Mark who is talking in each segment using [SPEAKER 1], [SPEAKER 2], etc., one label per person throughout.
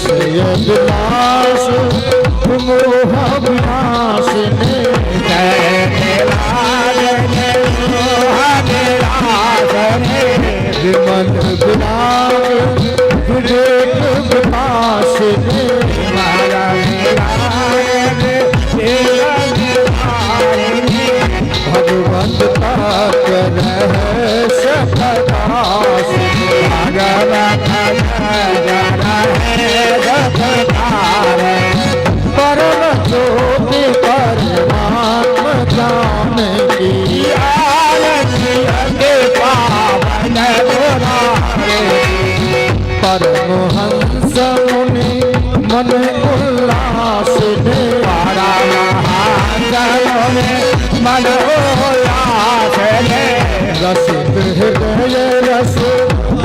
[SPEAKER 1] विषय विनाश मोह विनाशिनी विमल विलास विवेक विनाशिनी भगवंता कर परम ज्योति परमात्मा जान की पावन परमहंस मुनि मन उल्लास मन उल्लास रस हृदय रस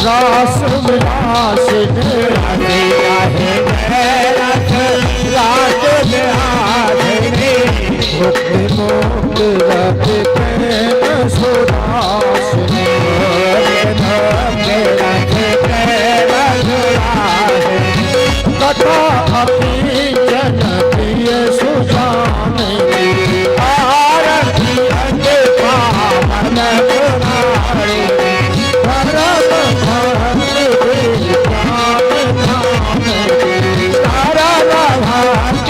[SPEAKER 1] रास विलास मुक्ति मुक्त रति सुदास कथा अपनी जन प्रिय सुजान आरती अंगे पावन पुराणे भरत भक्त तारा भक्त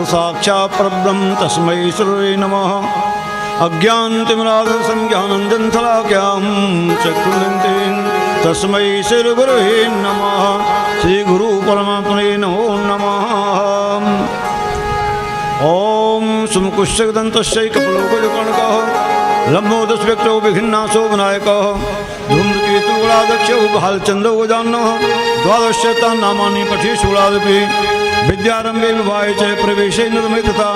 [SPEAKER 2] साक्षात् परब्रह्म तस्मै श्री नमः। अज्ञानतिमिरान्धस्य ज्ञानाञ्जनशलाकयां चक्षुर्दन्तेन तस्मै श्री गुरुवे नमः। श्री गुरु परमात्मने नमो नमः। ओम सुमुखुश्चैकदन्तस्य कपिलोकजकर्णकः लम्बोदस्व्यक्तो विघ्नासो विनायकः धूम्रकेतुगुणाध्यक्षो भालचन्द्रो गजाननः द्वादशता नामानि पठि शूलादपि विद्यारंभे विवाहे च प्रवेशे निर्मे तथा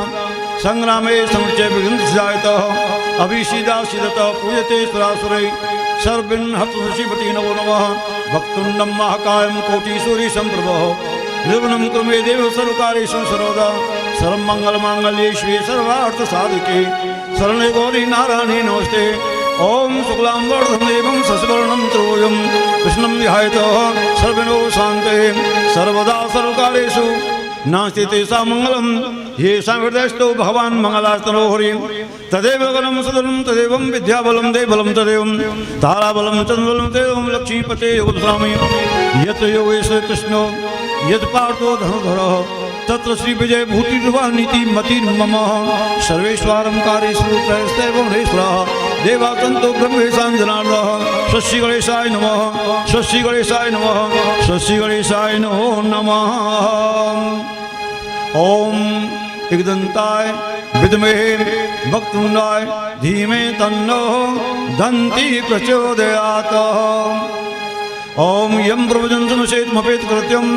[SPEAKER 2] संग्रामे समुच्चय विघ्नजायतः अभिषीदासीदतः पूयते सुरासुरै सर्विन् हतुषिपति नमो नमः। भक्तुण्डं महाकायं कोटिसूर्यसम्प्रभः निर्गुणं कुर्मे देव सर्वकार्येषु सर्वदा सर्वमङ्गलमाङ्गल्ये शिवे सर्वार्थसाधिके शरण्ये गौरी नारायणी नमस्ते। ओम शुक्लांबरधरं देवं शशिवर्णं चतुर्भुजं कृष्णं विहायतः सर्वनो शान्ते सर्वदा सर्वकालेषु नास्ति तेषां मङ्गलं येषां हृदयस्थो भगवान् मङ्गलार्तनो हरिं तदेव गलं सदनं तदेवं विद्याबलं देवबलं तदेवं ताराबलं चन्द्रबलं तदेवं लक्ष्मीपते योगस्वामी यत् योगेश्वर कृष्णो यत् पार्थो धनुधरः तत्र श्री विजय भूतिर्वानीति मतिर्मम सर्वेश्वरं कार्येश्वरस्तैवं महेश्वरः देवातन्तो ब्रह्मेशां जनार्दनः। स्वस्ति गणेशाय नमः। स्वस्ति गणेशाय नमः। स्वस्ति गणेशाय नमो नमः। ओम एकदन्ताय विद्महे वक्रतुण्डाय धीमहि तन्नो दन्ती प्रचोदयात्। ओम यं प्रभुजन्तमुषेत्मपेत कृत्यं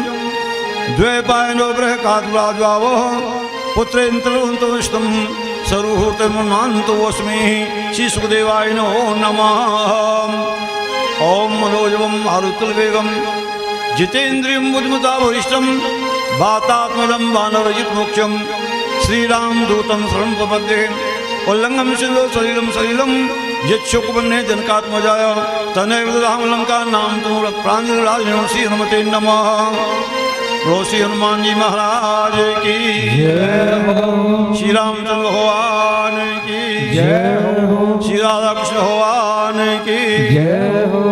[SPEAKER 2] द्वैपायनो बृहकातुराज्वावः पुत्रेन्द्रवन्तविष्टं सर्वभूतमन्वान्तोऽस्मि श्री सुखदेवाय नमो नमः। ओम मनोजवं मारुतवेगं जितेन्द्रियं बुद्धिमता वरिष्ठं वातात्मजं वानरजितमोक्षं श्रीरामदूतं शरणं प्रपद्ये। उल्लङ्घं सिन्धो सलिलं सलिलं यच्छोकवन्ये जनकात्मजाय तनैव ददामलङ्का नाम तुमरक्प्राञ्जलिराजनं श्री हनुमते नमः। श्री हनुमान जी महाराज की श्री रामचंद्र भगवान की
[SPEAKER 1] जय हो
[SPEAKER 2] श्री राधा कृष्ण भगवान की
[SPEAKER 1] जय हो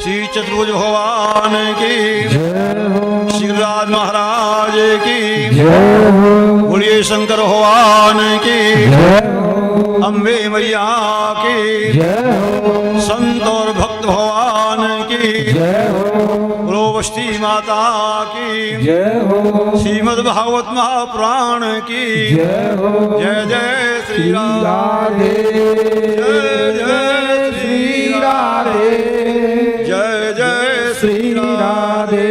[SPEAKER 2] श्री चतुर्भुज भगवान की
[SPEAKER 1] जय हो
[SPEAKER 2] श्री राज महाराज की
[SPEAKER 1] जय हो
[SPEAKER 2] बोलिए शंकर भगवान की
[SPEAKER 1] जय हो
[SPEAKER 2] अम्बे मैया की
[SPEAKER 1] जय हो
[SPEAKER 2] संत और भक्त भगवान की
[SPEAKER 1] जय हो
[SPEAKER 2] बोलो बस्ती माता की
[SPEAKER 1] जय हो
[SPEAKER 2] श्रीमद् भागवत महापुराण की
[SPEAKER 1] जय हो
[SPEAKER 2] जय जय श्री राम
[SPEAKER 1] राधे
[SPEAKER 2] जय जय
[SPEAKER 1] श्री राधे
[SPEAKER 2] जय जय
[SPEAKER 1] श्री राधे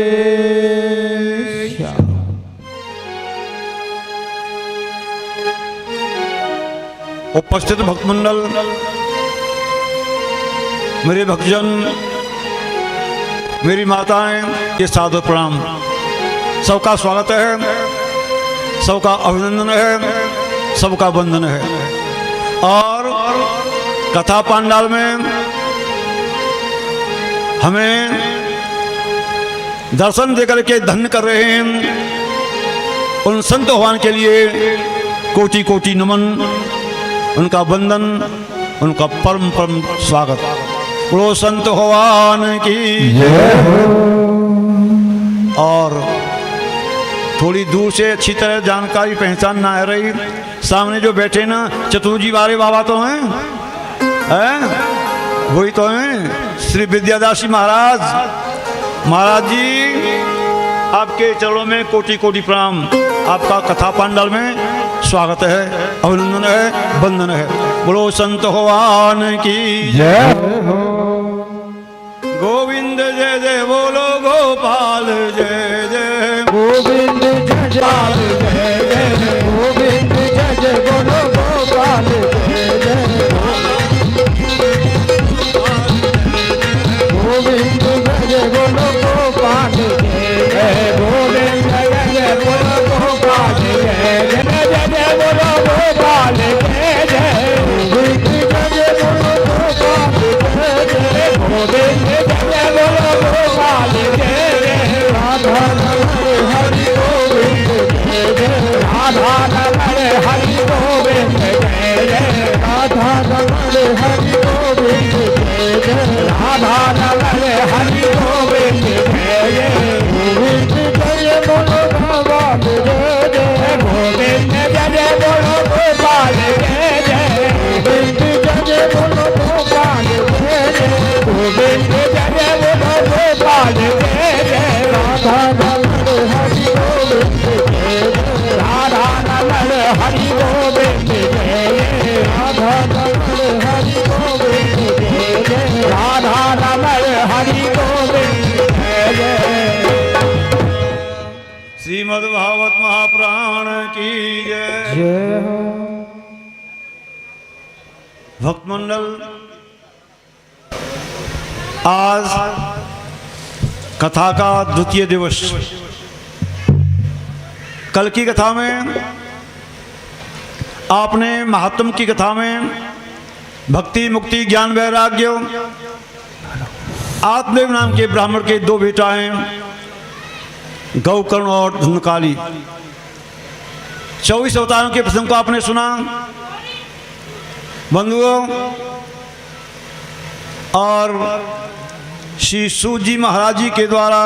[SPEAKER 2] उपस्थित भक्त मंडल, मेरे भक्तजन, मेरी माताएं, ये सादर प्रणाम। सबका स्वागत है, सबका अभिनंदन है, सबका वंदन है। और कथा पांडाल में हमें दर्शन देकर के धन्य कर रहे हैं उन संत भगवान के लिए कोटि कोटि नमन, उनका वंदन, उनका परम परम स्वागत। बोलो संत भगवान की
[SPEAKER 1] जय हो
[SPEAKER 2] और थोड़ी दूर से अच्छी तरह जानकारी पहचान ना आ रही। सामने जो बैठे ना चतुर्जी वाले बाबा तो हैं, वही तो हैं श्री विद्यादासी महाराज। महाराज जी आपके चरणों में कोटि कोटि प्रणाम। आपका कथा पांडाल में स्वागत है, अभिनंदन है, वंदन है। बोलो संत भगवान की
[SPEAKER 1] जय हो
[SPEAKER 2] गोविंद जय जय, बोलो गोपाल जय जय,
[SPEAKER 1] गोविंद जय जय गोविंद जय जय बोलो गोपाल जय जय गोविंद जय जय बोलो गोपाल जय जय गोविंद जय जय बोलो गोपाल जय जय जय जय बोलो गोपाल जय जय गोविंद जय जय बोलो गोपाल जय जय गोविंद जय जय बोलो गोपाल जय जय राधा हरि गोविंद जय जय राधा हरि गोविंद जय जय राधा हरि गोविंद जय जय राधा हरि गोविंद जय जय गोविंद जय बोलो भगवान जय जय गोविंद जय बोलो गोपाल जय जय गोविंद जय बोलो गोपाल जय जय गोविंद जय बोलो गोपाल जय जय राधा हरि गोविंद जय जय राधा हरि गोविंद जय जय राधा हरि गोविंद जय जय राधा हरि गोविंद जय जय
[SPEAKER 2] श्रीमद् भागवत महापुराण की जय।
[SPEAKER 1] जय हो
[SPEAKER 2] भक्त मंडल, आज कथा का द्वितीय दिवस। कल की कथा में आपने महात्म की कथा में भक्ति मुक्ति ज्ञान वैराग्य आत्मदेव नाम के ब्राह्मण के दो बेटा हैं, गौकर्ण और धुनकाली। 24 अवतारों के प्रसंग को आपने सुना बंधुओं। और श्री सूत जी महाराज जी के द्वारा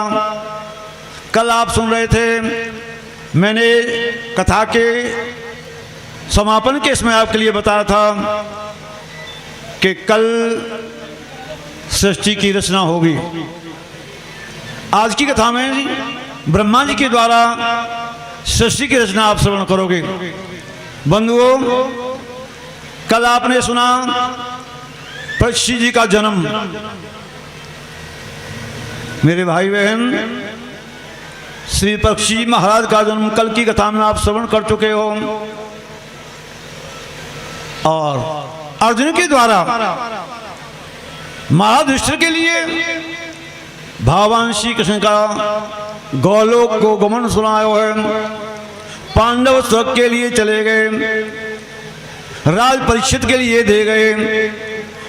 [SPEAKER 2] कल आप सुन रहे थे। मैंने कथा के समापन के समय आपके लिए बताया था कि कल सृष्टि की रचना होगी। आज की कथा में ब्रह्मा जी के द्वारा सृष्टि की रचना आप श्रवण करोगे। बंधुओं, कल आपने सुना पक्षी जी का जन्म। मेरे भाई बहन, श्री पक्षी महाराज का जन्म कल की कथा में आप श्रवण कर चुके हो। और अर्जुन के द्वारा महाराज युधिष्ठिर के लिए भगवान श्री कृष्ण का गोलोक को गमन सुनायो है। पांडव स्वर्ग के लिए चले गए, राज परीक्षित के लिए दे गए।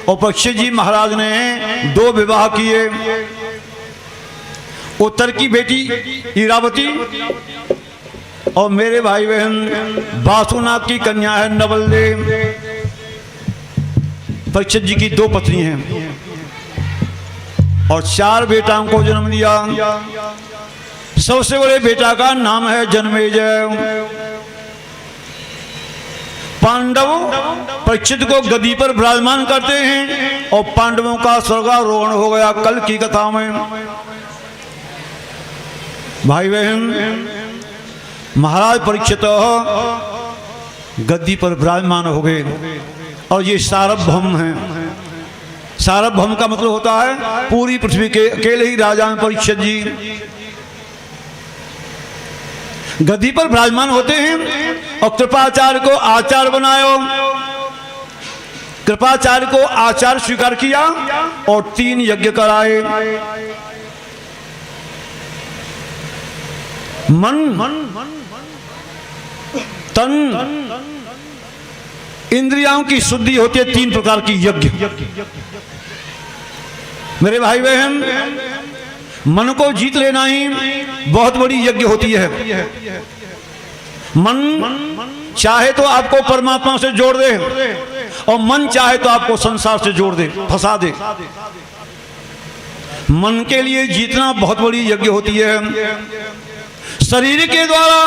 [SPEAKER 2] और पक्षी जी महाराज ने 2 विवाह किए। उत्तर की बेटी इरावती और मेरे भाई बहन वासुनाग की कन्या है नवल देव। परीक्षित जी की 2 पत्नी हैं और 4 बेटाओं को जन्म दिया। सबसे बड़े बेटा का नाम है जन्मेजय। पांडव परीक्षित को गद्दी पर विराजमान करते हैं और पांडवों का स्वर्गारोहण हो गया। कल की कथा में भाई बहन महाराज परीक्षित गद्दी पर विराजमान हो गए और ये सार्वभौम हैं। सार्वभौम का मतलब होता है पूरी पृथ्वी के अकेले ही राजा हैं परीक्षित जी। गद्दी पर विराजमान होते हैं और कृपाचार्य को आचार्य बनायो। कृपाचार्य को आचार्य स्वीकार किया और 3 यज्ञ कराए। मन तन इंद्रियों की शुद्धि होती है 3 प्रकार की यज्ञ। मेरे भाई बहन मन को जीत लेना ही बहुत बड़ी यज्ञ होती है। मन चाहे तो आपको परमात्मा से जोड़ दे और मन चाहे तो आपको संसार से जोड़ दे, फंसा दे। मन के लिए जीतना बहुत बड़ी यज्ञ होती है। शरीर के द्वारा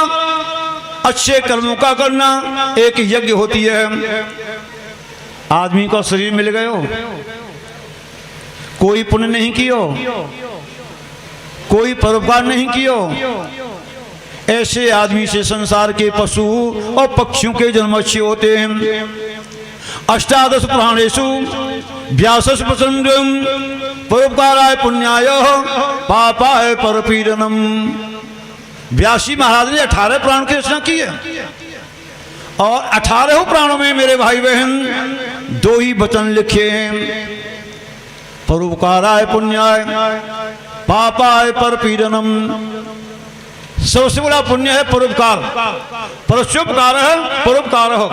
[SPEAKER 2] अच्छे कर्मों का करना एक यज्ञ होती है। आदमी को शरीर मिल गयो, कोई पुण्य नहीं कियो, कोई परोपकार नहीं कियो, ऐसे आदमी से संसार के पशु और पक्षियों के जन्म अच्छे होते हैं। 18 प्राणेषु व्यासस् प्रचंडम परोपकाराय पुण्याय पापाय परपीडनम। व्यासी महाराज ने 18 प्राण की रचना की है और 18 प्राणों में मेरे भाई बहन 2 ही वचन लिखे हैं, परोपकाराय पुण्याय पापाय परपीडनम। सबसे बड़ा पुण्य है परोपकार। परोपकार है परोपकार हो,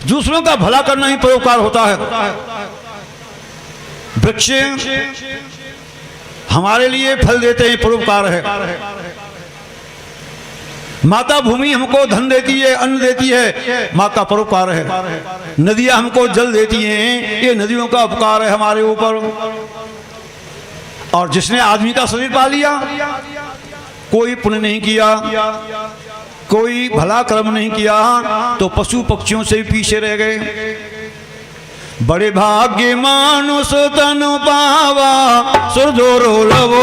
[SPEAKER 2] दूसरों का भला करना ही परोपकार होता है। वृक्ष हमारे लिए फल देते हैं, परोपकार है। माता भूमि हमको धन देती है, अन्न देती है, माँ का परोपकार है। नदियां हमको जल देती हैं, ये नदियों का उपकार है हमारे ऊपर। और जिसने आदमी का शरीर पा लिया, कोई पुण्य नहीं किया, कोई भला कर्म नहीं किया, तो पशु पक्षियों से भी पीछे रह गए। बड़े भाग्य मानुष तन पावा सुरजोरो लवो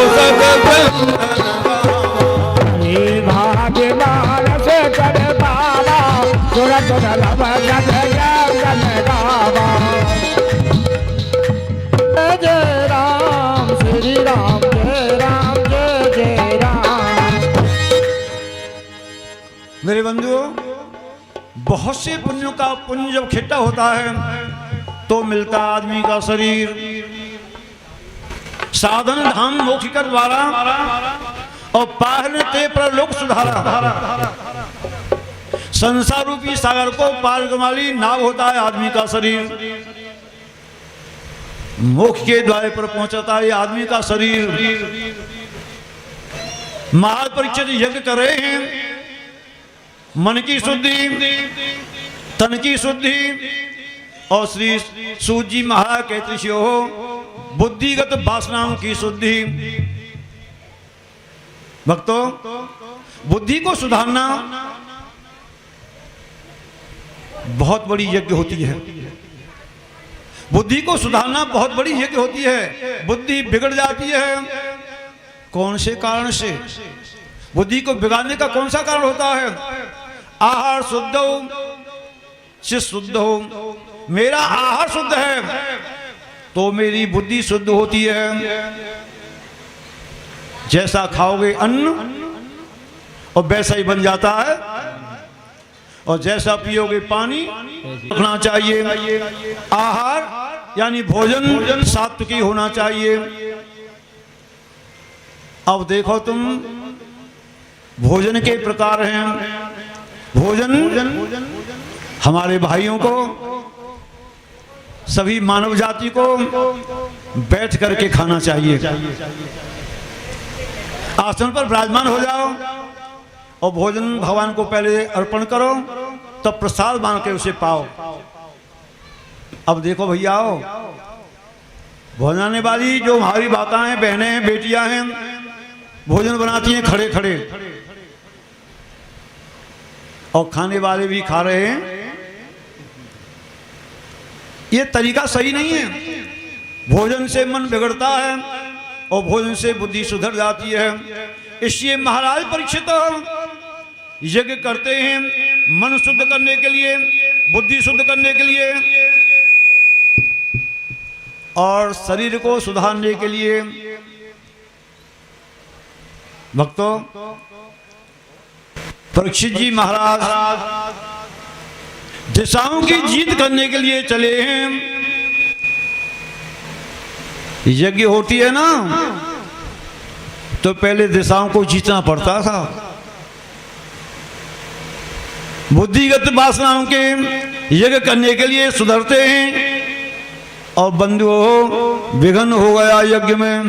[SPEAKER 1] जय राम श्री राम जय राम जय जय राम।
[SPEAKER 2] मेरे बंधुओं, बहुत से पुण्यों का पुण्य जब इकट्ठा होता है तो मिलता आदमी का शरीर। साधन धाम मोक्ष का द्वारा और पार ते पर लोक सुधारा। संसार रूपी सागर को पार कमाली नाव होता है आदमी का शरीर। मोक्ष के द्वार पर पहुंचाता है आदमी का शरीर। महाराज परीक्षित यज्ञ कर रहे हैं, मन की शुद्धि, तन की शुद्धि, और श्री सूत जी महाराज कहते हो बुद्धिगत वासनाओं की शुद्धि। भक्तों, बुद्धि को सुधारना बहुत बड़ी यज्ञ होती है। बुद्धि को सुधारना बहुत बड़ी यज्ञ होती है। बुद्धि बिगड़ जाती है, कौन से कारण से? बुद्धि को बिगाड़ने का कौन सा कारण होता है? आहार शुद्ध हो, चित्त शुद्ध हो। मेरा आहार शुद्ध है तो मेरी बुद्धि शुद्ध होती है। जैसा खाओगे अन्न और वैसा ही बन जाता है, और जैसा पियोगे पानी रखना चाहिए। आहार यानी भोजन सात्विकी होना चाहिए। अब देखो तुम, भोजन के प्रकार हैं। भोजन हमारे भाइयों को, सभी मानव जाति को बैठ करके खाना चाहिए। आसन पर विराजमान हो जाओ और भोजन भगवान को पहले अर्पण करो, तब प्रसाद मान के उसे पाओ। अब देखो भैया, भोजन वाली जो हमारी माताएं, बहनें, बेटियां हैं, भोजन बनाती हैं खड़े खड़े, और खाने वाले भी खा रहे हैं। ये तरीका सही नहीं है। भोजन से मन बिगड़ता है और भोजन से बुद्धि सुधर जाती है। इसलिए महाराज परीक्षित यज्ञ करते हैं मन शुद्ध करने के लिए, बुद्धि शुद्ध करने के लिए और शरीर को सुधारने के लिए। भक्तों, परीक्षित जी महाराज दिशाओं की जीत करने के लिए चले हैं। यज्ञ होती है ना, तो पहले दिशाओं को जीतना पड़ता था। बुद्धिगत वासनाओं के यज्ञ करने के लिए सुधरते हैं, और बंधुओं विघ्न हो गया यज्ञ में।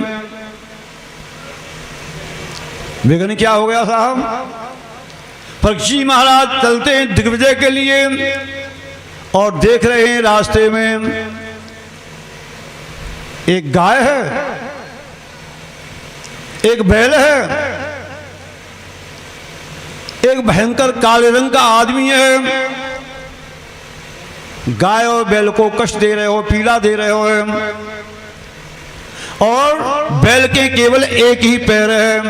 [SPEAKER 2] विघ्न क्या हो गया साहब? परीक्षित महाराज चलते हैं दिग्विजय के लिए और देख रहे हैं रास्ते में एक गाय है, एक बैल है, एक भयंकर काले रंग का आदमी है। गाय और बैल को कष्ट दे रहे हो, पीड़ा दे रहे हो, और बैल के केवल एक ही पैर है,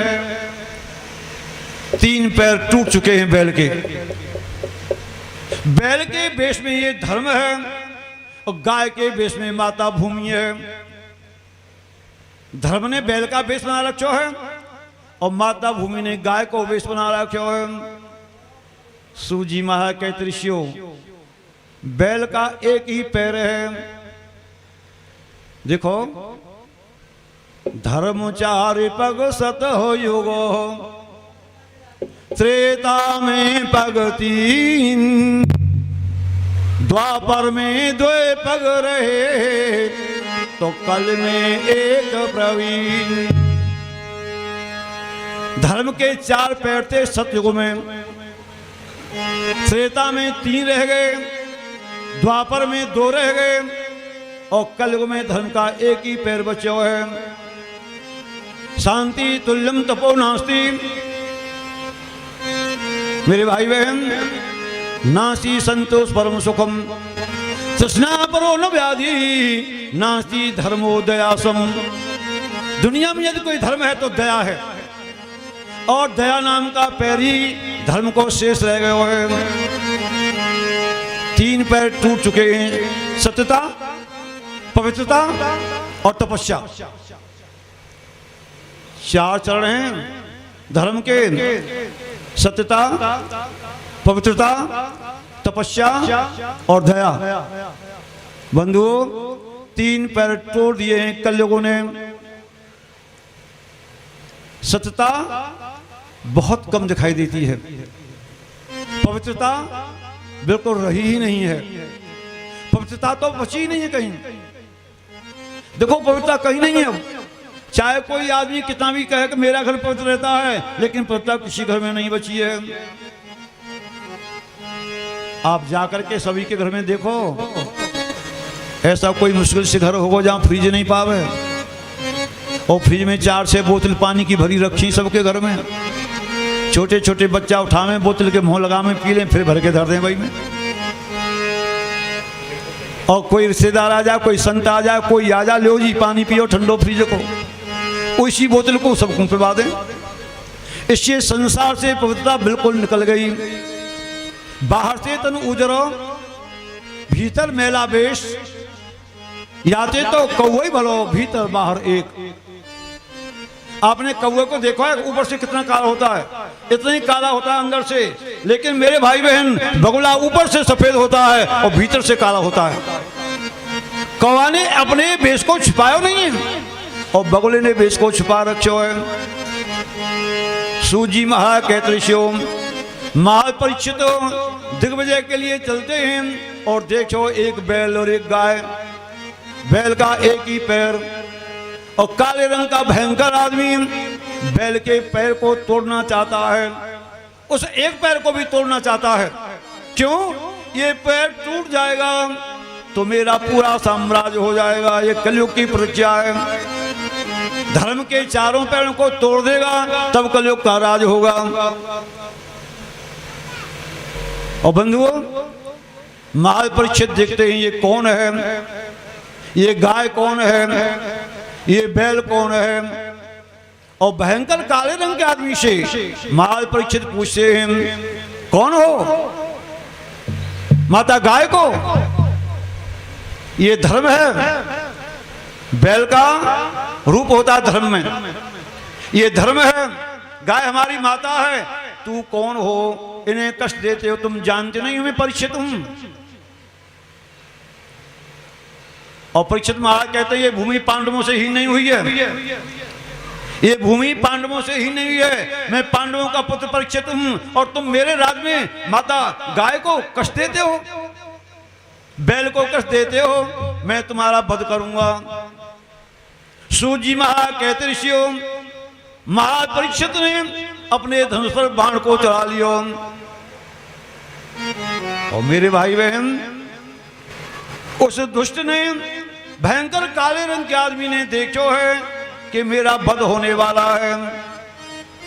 [SPEAKER 2] 3 पैर टूट चुके हैं बैल के। बैल के वेश में ये धर्म है और गाय के वेश में माता भूमि है। धर्म ने बैल का वेश बना रखा है और माता भूमि ने गाय को वेश बना रखा है। सूजी महाराज कहते ऋषियों, बैल का एक ही पैर है। देखो, धर्म 4 पग सत हो युगो, त्रेता में पग 3, द्वापर में 2 पग रहे, तो कल में 1 प्रवीण। धर्म के 4 पैर थे सतयुग में, त्रेता में 3 रह गए, द्वापर में 2 रह गए, और कलयुग में धर्म का एक ही पैर बचा है। शांति तुल्यम तपो नास्ति। मेरे भाई बहन, नास्ति संतोष परम सुखम, तृष्णा परो न व्याधि, नास्ति धर्मो दयासम। दुनिया में यदि कोई धर्म है तो दया है, और दया नाम का पैर ही धर्म को शेष रह गए हैं। 3 पैर टूट चुके हैं, सत्यता, पवित्रता और तपस्या। 4 चरण हैं धर्म के, सत्यता, पवित्रता, तपस्या और दया। बंधुओं, 3 पैर तोड़ दिए हैं कलयुगों ने। सत्यता बहुत कम दिखाई देती है, पवित्रता बिल्कुल रही ही नहीं है। पवित्रता तो बची ही नहीं है कहीं। देखो, पवित्रता कहीं नहीं है। चाहे कोई आदमी कितना भी कहे कि मेरा घर पवित्र रहता है, लेकिन पवित्रता किसी घर में नहीं बची है। आप जाकर के सभी के घर में देखो, ऐसा कोई मुश्किल से घर होगा जहां फ्रिज नहीं पावे, और फ्रिज में 4-6 बोतल पानी की भरी रखी सबके घर में। छोटे छोटे बच्चा उठावे बोतल के मुंह लगा में पी लें, फिर भर के धर दें भाई में। और कोई रिश्तेदार आ जाए, कोई संत आ जाए, कोई आ जाए, लो जी पानी पियो ठंडो फ्रिज को, उसी बोतल को सबको पिला दें। इससे संसार से पवित्रता बिल्कुल निकल गई। बाहर से तन उजरो, भीतर मैला बेश, याते तो कौवे भलो, भीतर बाहर एक। आपने कौवे को देखा है ऊपर से कितना काला होता है, इतना ही काला होता है अंदर से, लेकिन मेरे भाई बहन, बगुला ऊपर से सफेद होता है और भीतर से काला होता है। कौवा ने अपने बेस को छुपाया नहीं है और बगुले ने बेस को छुपा रखो है। सूजी महाराज कहते ऋषियों, महाराज परीक्षित दिग्विजय के लिए चलते हैं और देखो एक बैल और एक गाय। बैल का एक ही पैर और काले रंग का भयंकर आदमी बैल के पैर को तोड़ना चाहता है, उस एक पैर को भी तोड़ना चाहता है। क्यों? ये पैर टूट जाएगा तो मेरा पूरा साम्राज्य हो जाएगा। ये कलयुग की प्रज्ञा है। धर्म के चारों पैरों को तोड़ देगा तब कलयुग का राज होगा। और बंधुओं, महाराज परीक्षित देखते हैं ये कौन है, ये गाय कौन है, ये बैल कौन है। और भयंकर काले रंग के आदमी से महाराज परीक्षित पूछते हैं कौन हो? माता गाय को। ये धर्म है। बैल का रूप होता है धर्म में, ये धर्म है। गाय हमारी माता है। तू कौन हो? इन्हें कष्ट देते हो, तुम जानते नहीं हमें परीक्षित हूं। और परीक्षित महाराज कहते हैं ये भूमि पांडवों से ही नहीं हुई है, ये भूमि पांडवों से ही नहीं है। मैं पांडवों का पुत्र परीक्षित हूं और तुम मेरे राज में माता गाय को कष्ट देते हो, बैल को कष्ट देते हो। मैं तुम्हारा वध करूंगा। सूजी महा कहते ऋषियों, महाराज परीक्षित ने अपने धनुष पर बाण को चढ़ा लियो। और मेरे भाई बहन, उस दुष्ट ने, भयंकर काले रंग के आदमी ने देखो है कि मेरा वध होने वाला है,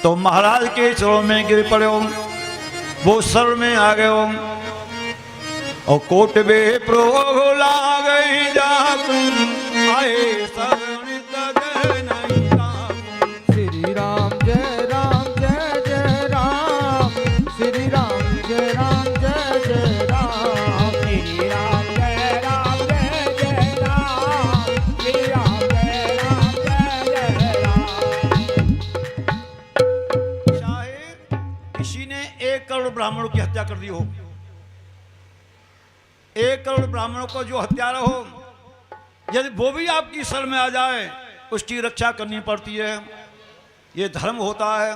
[SPEAKER 2] तो महाराज के चरणों में गिर पड़े। वो सर में आ गए और कोट बे प्रोग लागे जाकुं आए शरण तज नहीं ताकुं।
[SPEAKER 1] श्री राम जय राम जय जय राम, श्री राम जय राम जय जय राम, श्री राम जय राम जय जय राम, श्री राम जय राम जय जय राम।
[SPEAKER 2] चाहे किसी ने 1 करोड़ ब्राह्मणों की हत्या कर दी हो, 1 करोड़ ब्राह्मणों को जो हत्यारा हो, यदि वो भी आपकी सर में आ जाए उसकी रक्षा करनी पड़ती है। ये धर्म होता है।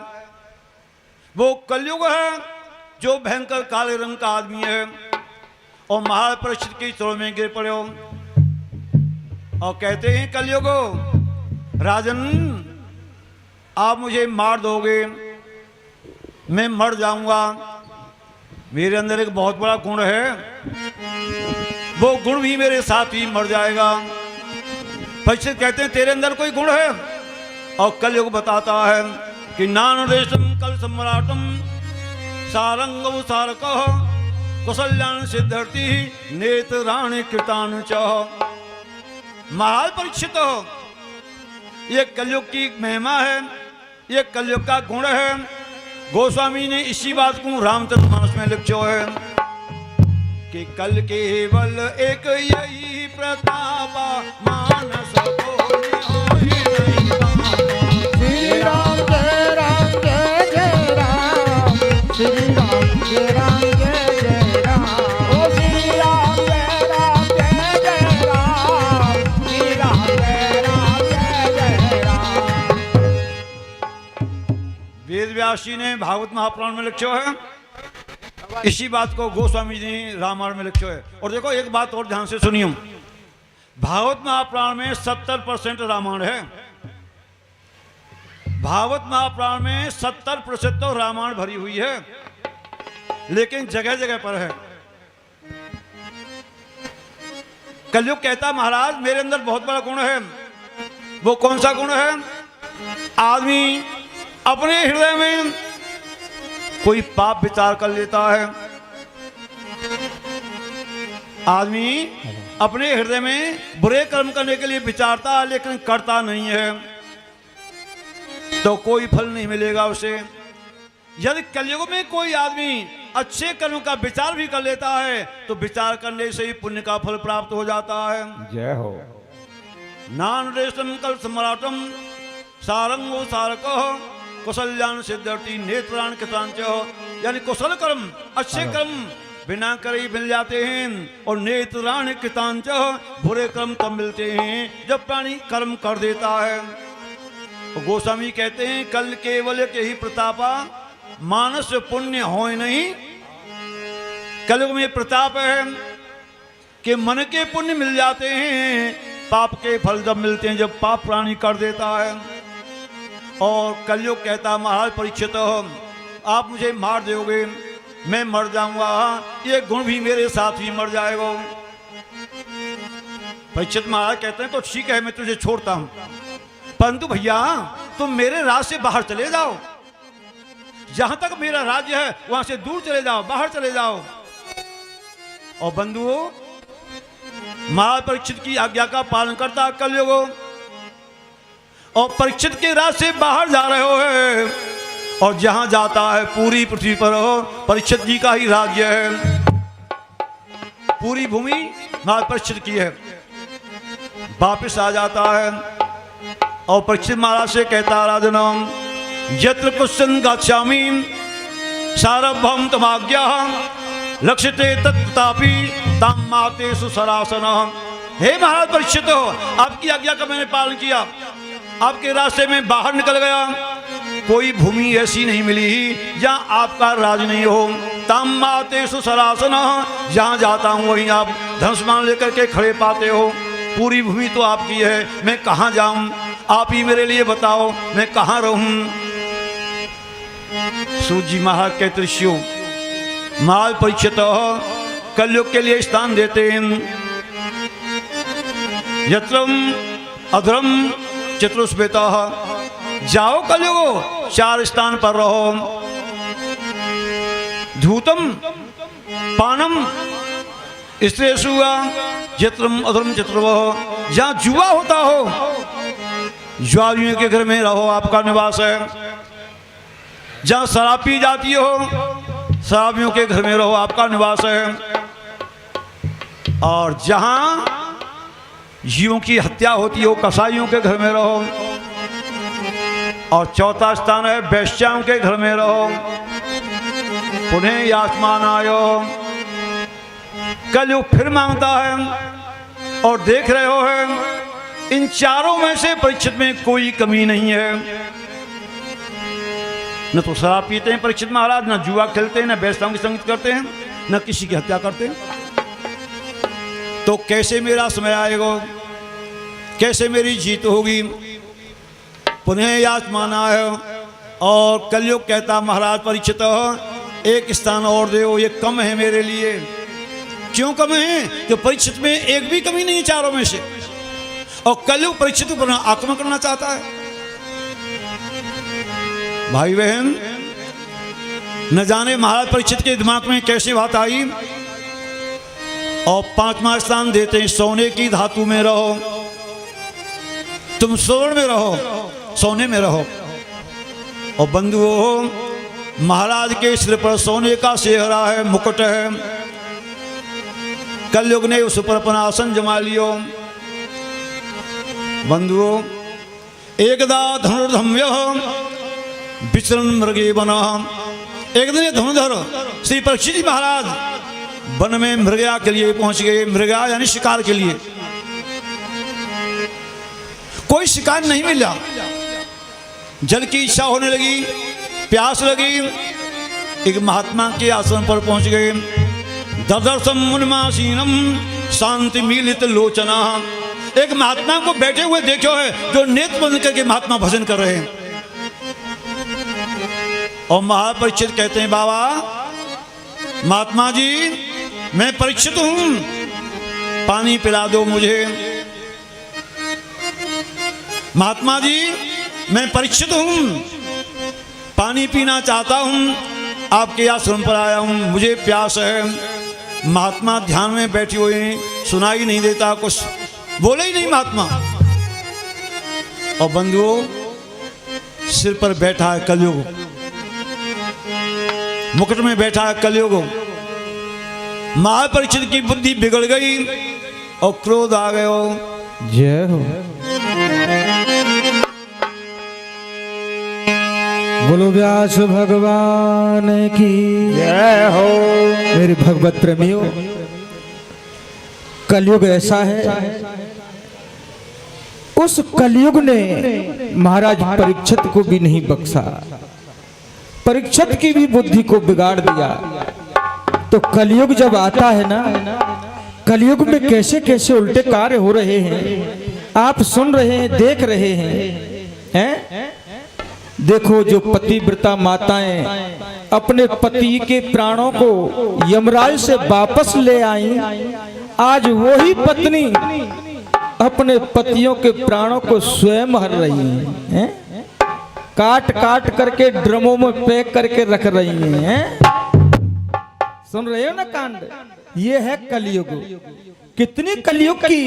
[SPEAKER 2] वो कलयुग है जो भयंकर काले रंग का आदमी है। और महाराज परीक्षित के चरणों में गिर पड़े हो और कहते हैं कलयुग राजन, आप मुझे मार दोगे, मैं मर जाऊंगा। मेरे अंदर एक बहुत बड़ा गुण है, वो गुण भी मेरे साथ ही मर जाएगा। परीक्षित कहते हैं तेरे अंदर कोई गुण है? और कलयुग बताता है कि नानदेशम कल सम्राटम सारंगम सारकः कौशल्यान सिद्धर्ति नेत्राणि कृतान च। महाराज परीक्षित, ये कलयुग की महिमा है, ये कलयुग का गुण है। गोस्वामी ने इसी बात को रामचरितमानस में लिखो है कि कल केवल एक यही प्रताप मानस बोले होय नहीं पावा।
[SPEAKER 1] श्री राम जय राम जय जय राम, श्री राम जय राम जय जय राम, ओ श्री राम जय राम जय जय राम, श्री राम जय राम जय जय राम।
[SPEAKER 2] वेद व्यास जी ने भागवत महापुराण में लिखो है, इसी बात को गोस्वामी जी ने रामायण में लिखो है। और देखो एक बात और ध्यान से सुनियो, भागवत महापुराण में 70% रामायण है। भागवत महापुराण में 70% तो रामायण भरी हुई है, लेकिन जगह जगह पर है। कलयुग कहता महाराज मेरे अंदर बहुत बड़ा गुण है। वो कौन सा गुण है? आदमी अपने हृदय में कोई पाप विचार कर लेता है। आदमी अपने हृदय में बुरे कर्म करने के लिए विचारता है, लेकिन करता नहीं है, तो कोई फल नहीं मिलेगा उसे। यदि कलयुग में कोई आदमी अच्छे कर्म का विचार भी कर लेता है, तो विचार करने से ही पुण्य का फल प्राप्त हो जाता है।
[SPEAKER 1] जय हो।
[SPEAKER 2] नान रेशम कल सम्राटम सारंगो सारकः कौशल्यान सिद्धर्ति नेत्राण कृतांच। यानी कुशल कर्म, अच्छे कर्म बिना करे ही मिल जाते हैं, और नेत्राण कृतांच, बुरे कर्म तब मिलते हैं जब प्राणी कर्म कर देता है। गोस्वामी कहते हैं कल केवल के ही प्रतापा मानस पुण्य हो नहीं। कलयुग में प्रताप है कि मन के पुण्य मिल जाते हैं, पाप के फल जब मिलते हैं जब पाप प्राणी कर देता है। और कलयुग कहता महाराज परीक्षित, आप मुझे मार दोगे, मैं मर जाऊंगा, ये गुण भी मेरे साथ ही मर जाएगा। परीक्षित महाराज कहते हैं तो ठीक है, मैं तुझे छोड़ता हूं, परंतु भैया तुम मेरे राज से बाहर चले जाओ, जहां तक मेरा राज्य है वहां से दूर चले जाओ, बाहर चले जाओ। और बंधुओं, महाराज परीक्षित की आज्ञा का पालन करता कलयुग, और परीक्षित के राज से बाहर जा रहे हो, और जहां जाता है पूरी पृथ्वी पर परीक्षित जी का ही राज्य है, पूरी भूमि महाराज परीक्षित की है। वापिस आ जाता है और परीक्षित महाराज से कहता, राजनम यत्र कुशन गच्छामि सार्वभौम तमाज्ञा लक्ष्यते तत्तापि ताम माते सुसरासन। हे महाराज परीक्षित हो, आपकी आज्ञा का मैंने पालन किया, आपके रास्ते में बाहर निकल गया, कोई भूमि ऐसी नहीं मिली जहां आपका राज नहीं हो। ताम माते सुसरासन, जहां जाता हूं वहीं आप धनुष्मान लेकर के खड़े पाते हो, पूरी भूमि तो आपकी है, मैं कहां जाऊं, आप ही मेरे लिए बताओ, मैं कहां रहूं। सूत जी महाराज के त्रिशु महाराज परीक्षित कलयुग के लिए स्थान देते हैं। यत्रम अधरम चतुष्वेता, जाओ कलयुग, 4 स्थान पर रहो। धूतम पानम स्त्रेषु यत्रम अधरम चतुर्वह, जहां जुआ होता हो जुआरियों के घर में रहो, आपका निवास है। जहां शराब पी जाती हो शराबियों के घर में रहो, आपका निवास है। और जहां जीवों की हत्या होती हो कसाईयों के घर में रहो। और चौथा स्थान है वैश्याओं के घर में रहो। पुनः याचमान आयो, कलयुग फिर मांगता है और देख रहे हो है इन चारों में से परीक्षित में कोई कमी नहीं है। न तो शराब पीते हैं परीक्षित महाराज, न जुआ खेलते हैं, न वैश्याओं की संगत करते हैं, न किसी की हत्या करते हैं। तो कैसे मेरा समय आएगा, कैसे मेरी जीत होगी। पुनः याचमाना है और कलयुग कहता, महाराज परीक्षित एक स्थान और दो, ये कम है मेरे लिए। क्यों कम है? कि परीक्षित में एक भी कमी नहीं चारों में से, और कलयुग परीक्षित पर आक्रमण करना चाहता है। भाई बहन, न जाने महाराज परीक्षित के दिमाग में कैसी बात आई, और 5वां स्थान देते हैं सोने की धातु में रहो, तुम स्वर्ण में रहो, सोने में रहो। और बंधुओं, महाराज के सिर पर सोने का सेहरा है, मुकुट है। कलयुग ने उस पर अपना आसन जमा लियो। बंधुओं, एकदा धनुर्धम्य विचरण मृगे बना। एक दिन धनुर्धर श्री परीक्षित जी महाराज वन में मृगया के लिए पहुंच गए। मृगया यानी शिकार के लिए। कोई शिकार नहीं मिला, जल की इच्छा होने लगी, प्यास लगी। एक महात्मा के आश्रम पर पहुंच गए। ददर्शम मुनिमासीनम शांति मिलित लोचना। एक महात्मा को बैठे हुए देखो है, जो नेत्र बंद करके महात्मा भजन कर रहे हैं। और महापरीक्षित कहते हैं, बाबा महात्मा जी, मैं परीक्षित हूं, पानी पिला दो मुझे। महात्मा जी, मैं परीक्षित हूं, पानी पीना चाहता हूं, आपके आश्रम पर आया हूं, मुझे प्यास है। महात्मा ध्यान में बैठी हुई, सुनाई नहीं देता, कुछ बोले ही नहीं महात्मा। और बंधुओं, सिर पर बैठा है कलयुग, मुकुट में बैठा है कलयुग। महापरीक्षित की बुद्धि बिगड़ गई और क्रोध आ गया।
[SPEAKER 1] जय हो। बोलो व्यास भगवान की
[SPEAKER 2] जय हो।
[SPEAKER 1] मेरे भगवत प्रेमियों, कलयुग ऐसा है, उस कलयुग ने महाराज परीक्षित को भी नहीं बख्शा, परीक्षित की भी बुद्धि को बिगाड़ दिया। तो कलयुग जब आता है ना, कलयुग में कैसे कैसे उल्टे कार्य हो रहे हैं, आप सुन रहे हैं, देख रहे हैं। देखो, जो पतिव्रता माताएं अपने पति के प्राणों को यमराज से वापस ले आई, आज वही पत्नी
[SPEAKER 3] अपने पतियों के प्राणों को स्वयं हर रही हैं, काट काट करके ड्रमों में पैक करके रख रही हैं। सुन रहे हो ना कांड? ये है कलयुग। कितनी कलयुग की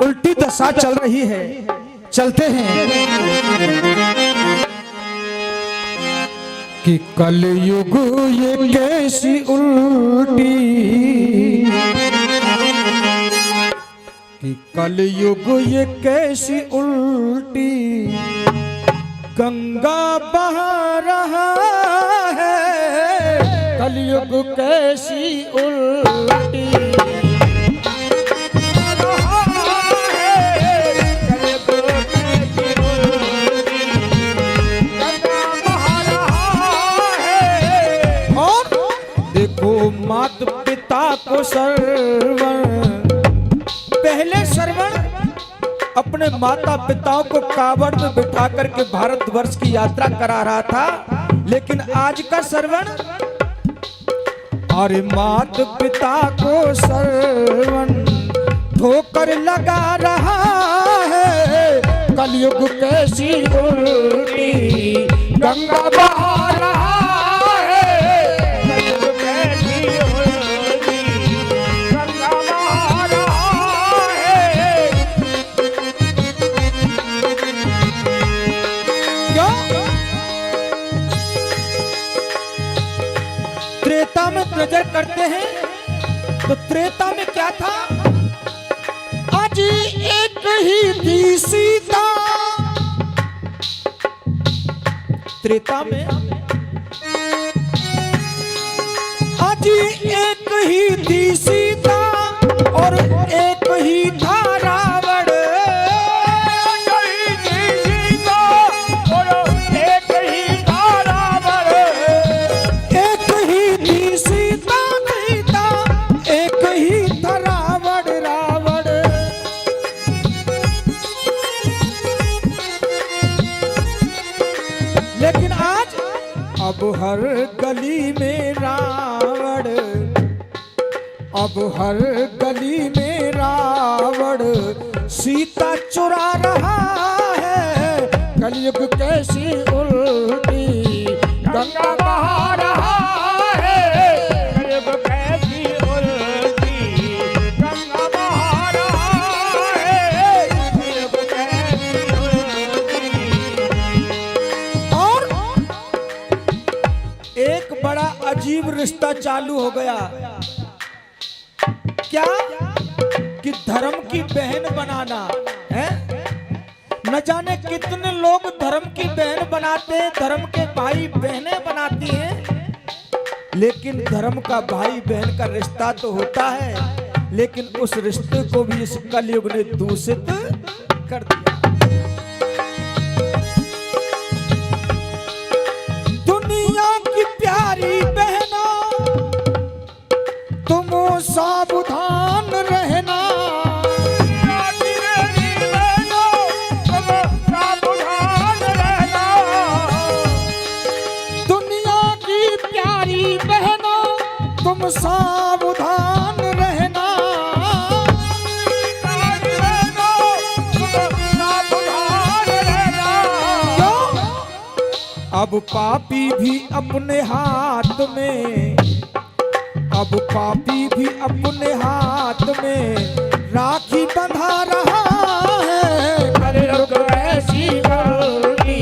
[SPEAKER 3] उल्टी दशा चल रही है। चलते हैं कि कलयुग ये कैसी उल्टी, कि कलयुग ये कैसी उल्टी गंगा बहा रहा है। कलयुग कैसी उल्टी मात पिता को श्रवण, पहले श्रवण अपने माता पिताओं को कावड़ में बिठा करके भारतवर्ष की यात्रा करा रहा था, लेकिन आज का श्रवण अरे मात पिता को श्रवण ठोकर लगा रहा है। कलयुग कैसी उल्टी गंगा बहा रहा नजर करते हैं तो त्रेता में क्या था? आज एक ही थी सीता। त्रेता में आज एक ही थी सीता और एक ही था रावण। लेकिन आज अब हर गली में रावण, अब हर गली में रावण सीता चुरा रहा है। कलयुग कैसी उल्टी गंगा बहा रहा है। कलयुग कैसी उल्टी गंगा बहा रहा है। कलयुग कैसी और एक बड़ा अजीब रिश्ता चालू हो गया। क्या कि धर्म की बहन बनाना है। न जाने कितने लोग धर्म की बहन बनाते हैं, धर्म के भाई बहनें बनाती हैं, लेकिन धर्म का भाई बहन का रिश्ता तो होता है, लेकिन उस रिश्ते को भी इस कलयुग ने दूषित कर दिया। दुनिया की प्यारी बहनों तुम सावधान रहना। दुनिया की प्यारी बहनों तुम सावधान रहना। अब पापी भी अपने हाथ में, अब पापी भी अपने हाथ में राखी बंधा रहा है। कलयुग ऐसी उल्टी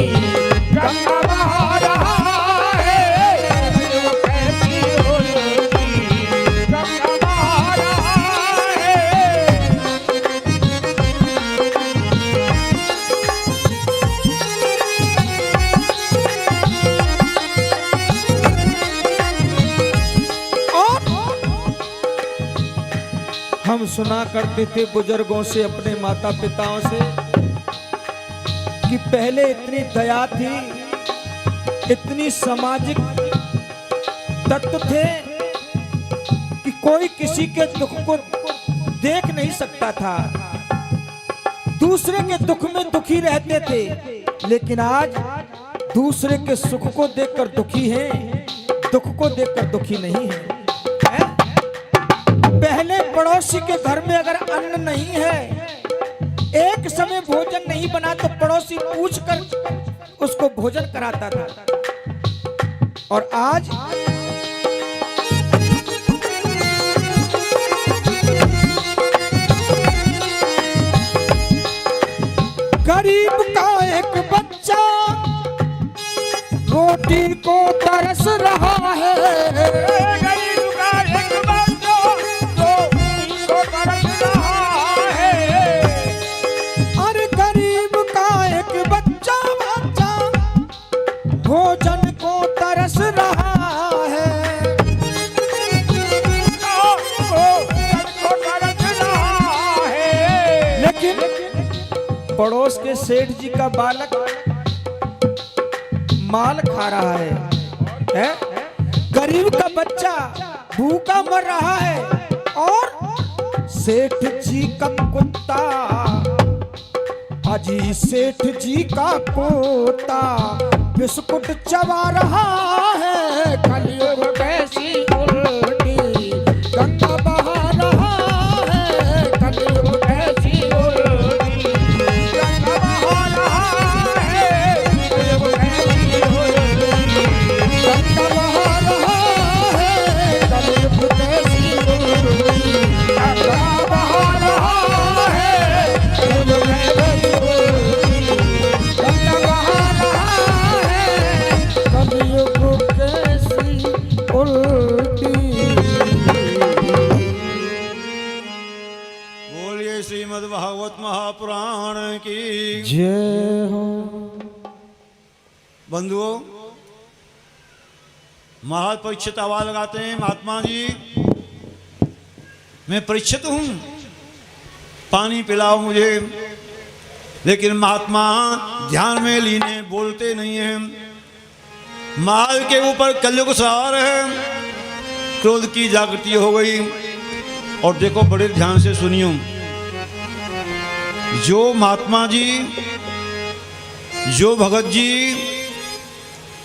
[SPEAKER 3] गंगा बहा रहा है। कलयुग ऐसी उल्टी गंगा बहा रहा है। हम सुना करते थे बुजुर्गों से, अपने माता पिताओं से, कि पहले इतनी दया थी, इतनी सामाजिक तत्व थे कि कोई किसी के दुख को देख नहीं सकता था, दूसरे के दुख में दुखी रहते थे। लेकिन आज दूसरे के सुख को देखकर दुखी हैं, दुख को देखकर दुखी नहीं है। पहले पड़ोसी के घर में अगर अन्न नहीं है एक समय भोजन नहीं बना तो पड़ोसी पूछकर उसको भोजन कराता था। और आज गरीब का एक बच्चा रोटी को तरस रहा है।
[SPEAKER 1] गरीब का एक बच्चा रोटी को तरस रहा है।
[SPEAKER 3] अरे गरीब का एक बच्चा भोजन को तरस रहा है। लेकिन पड़ोस के सेठ जी का बालक माल खा रहा है? गरीब का बच्चा भूखा मर रहा है और सेठ जी का कुत्ता, अजी सेठ जी का पोता बिस्कुट चबा रहा है। कलयुग कैसी उल्टी गंगा बहा रहा है। कलयुग कैसी उल्टी गंगा बहा रहा है। कलयुग कैसी उल्टी गंगा बहा रहा है। कलयुग कैसी उल्टी गंगा बहा रहा है। कलयुग कैसी उल्टी गंगा बहा रहा है। कलयुग कैसी उल्टी।
[SPEAKER 2] बोलिए श्रीमद् भागवत महापुराण की
[SPEAKER 3] जय हो।
[SPEAKER 2] बंधुओं, महाराज परीक्षित आवाज लगाते हैं, महात्मा जी मैं परीक्षित हूं, पानी पिलाओ मुझे। लेकिन महात्मा ध्यान में लीने बोलते नहीं हैं। माल के ऊपर कलयुग सवार है, क्रोध की जागृति हो गई। और देखो बड़े ध्यान से सुनियो, जो महात्मा जी, जो भगत जी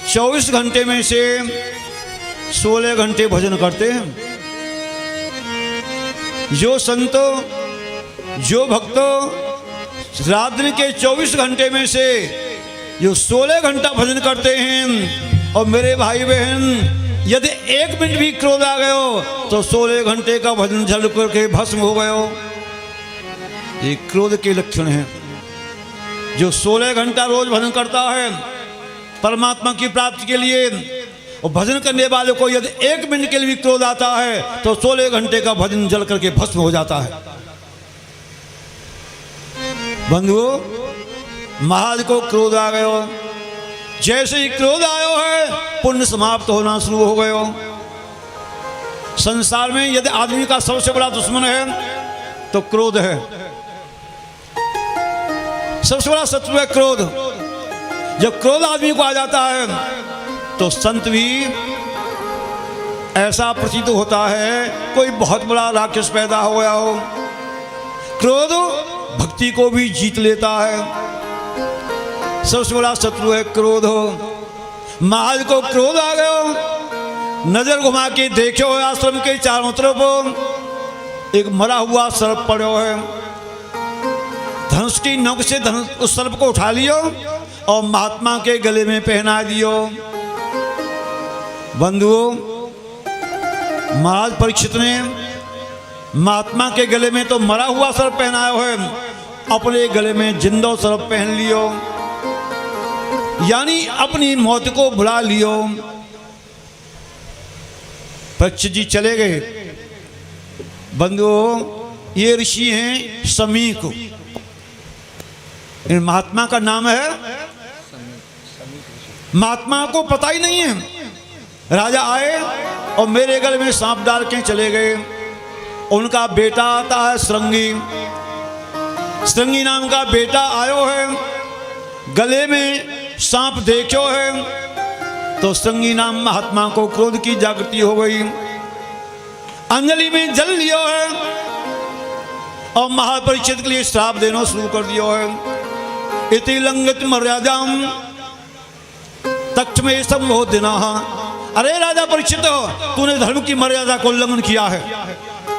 [SPEAKER 2] 24 घंटे में से 16 घंटे भजन करते हैं, जो संतो, जो भक्तों रात दिन के 24 घंटे में से जो 16 घंटा भजन करते हैं, और मेरे भाई बहन यदि 1 मिनट भी क्रोध आ गयो तो 16 घंटे का भजन जल करके भस्म हो गयो। ये क्रोध के लक्षण हैं। जो 16 घंटा रोज भजन करता है परमात्मा की प्राप्ति के लिए, और भजन करने वाले को यदि 1 मिनट के लिए भी क्रोध आता है तो 16 घंटे का भजन जल करके भस्म हो जाता है। बंधुओं, महाराज को क्रोध आ गयो, जैसे ही क्रोध आयो है पुण्य समाप्त होना शुरू हो गयो। संसार में यदि आदमी का सबसे बड़ा दुश्मन है तो क्रोध है, सबसे बड़ा शत्रु है क्रोध। जब क्रोध आदमी को आ जाता है तो संत भी ऐसा प्रतीत होता है कोई बहुत बड़ा राक्षस पैदा हो गया हो। क्रोध भक्ति को भी जीत लेता है। सबसे बड़ा शत्रु है क्रोध। महाराज को क्रोध आ गया, नजर घुमा के देखो आश्रम के चारों तरफ एक मरा हुआ सर्प पड़ो है। धनुष की नोक से उस सर्प को उठा लियो और महात्मा के गले में पहना दियो। बंधुओं, महाराज परीक्षित ने महात्मा के गले में तो मरा हुआ सर्प पहनाया है, अपने गले में जिंदा सर्प पहन लियो, यानी अपनी मौत को भुला लियो। परीक्षित जी चले गए। बंधुओं, ये ऋषि हैं समीक। इन महात्मा का नाम है, महात्मा को पता ही नहीं है। राजा आए और मेरे गले में सांप डाल के चले गए। उनका बेटा आता है श्रृंगी, श्रृंगी नाम का बेटा आयो है, गले में सांप देखो है तो श्रृंगी नाम महात्मा को क्रोध की जागृति हो गई। अंजलि में जल लियो है और महापरीक्षित के लिए श्राप देना शुरू कर दियो है। इति लंघित मर्यादाम तक्ष में सब हो देना। अरे राजा परीक्षित, तूने धर्म की मर्यादा को उल्लंघन किया है,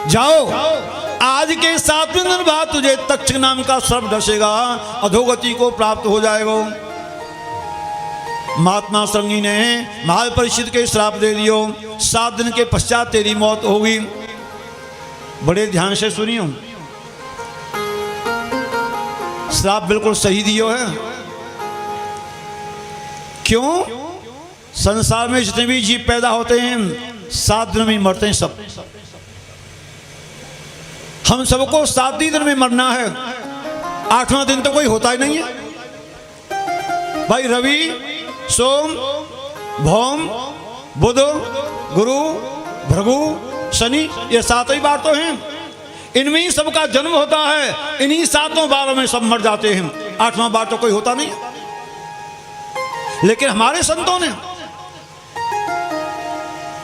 [SPEAKER 2] जाओ आज के 7वें दिन बाद तुझे तक्षक नाम का सर्प डसेगा, अधोगति को प्राप्त हो जाएगा। महात्मा श्रृंगी ने महापरिषद के श्राप दे दियो, 7 दिन के पश्चात तेरी मौत होगी। बड़े ध्यान से सुनियो, श्राप बिल्कुल सही दियो है। क्यों? संसार में जितने भी जीव पैदा होते हैं 7 दिन में मरते हैं सब। हम सबको 7 ही दिन में मरना है, 8वां दिन तो कोई होता ही नहीं है। भाई रवि, सोम, भौम, बुध, गुरु, भृगु, शनि, ये 7 ही बार तो हैं। इनमें ही सबका जन्म होता है, इन्हीं 7 बारों में सब मर जाते हैं, 8वां बार तो कोई होता नहीं। लेकिन हमारे संतों ने,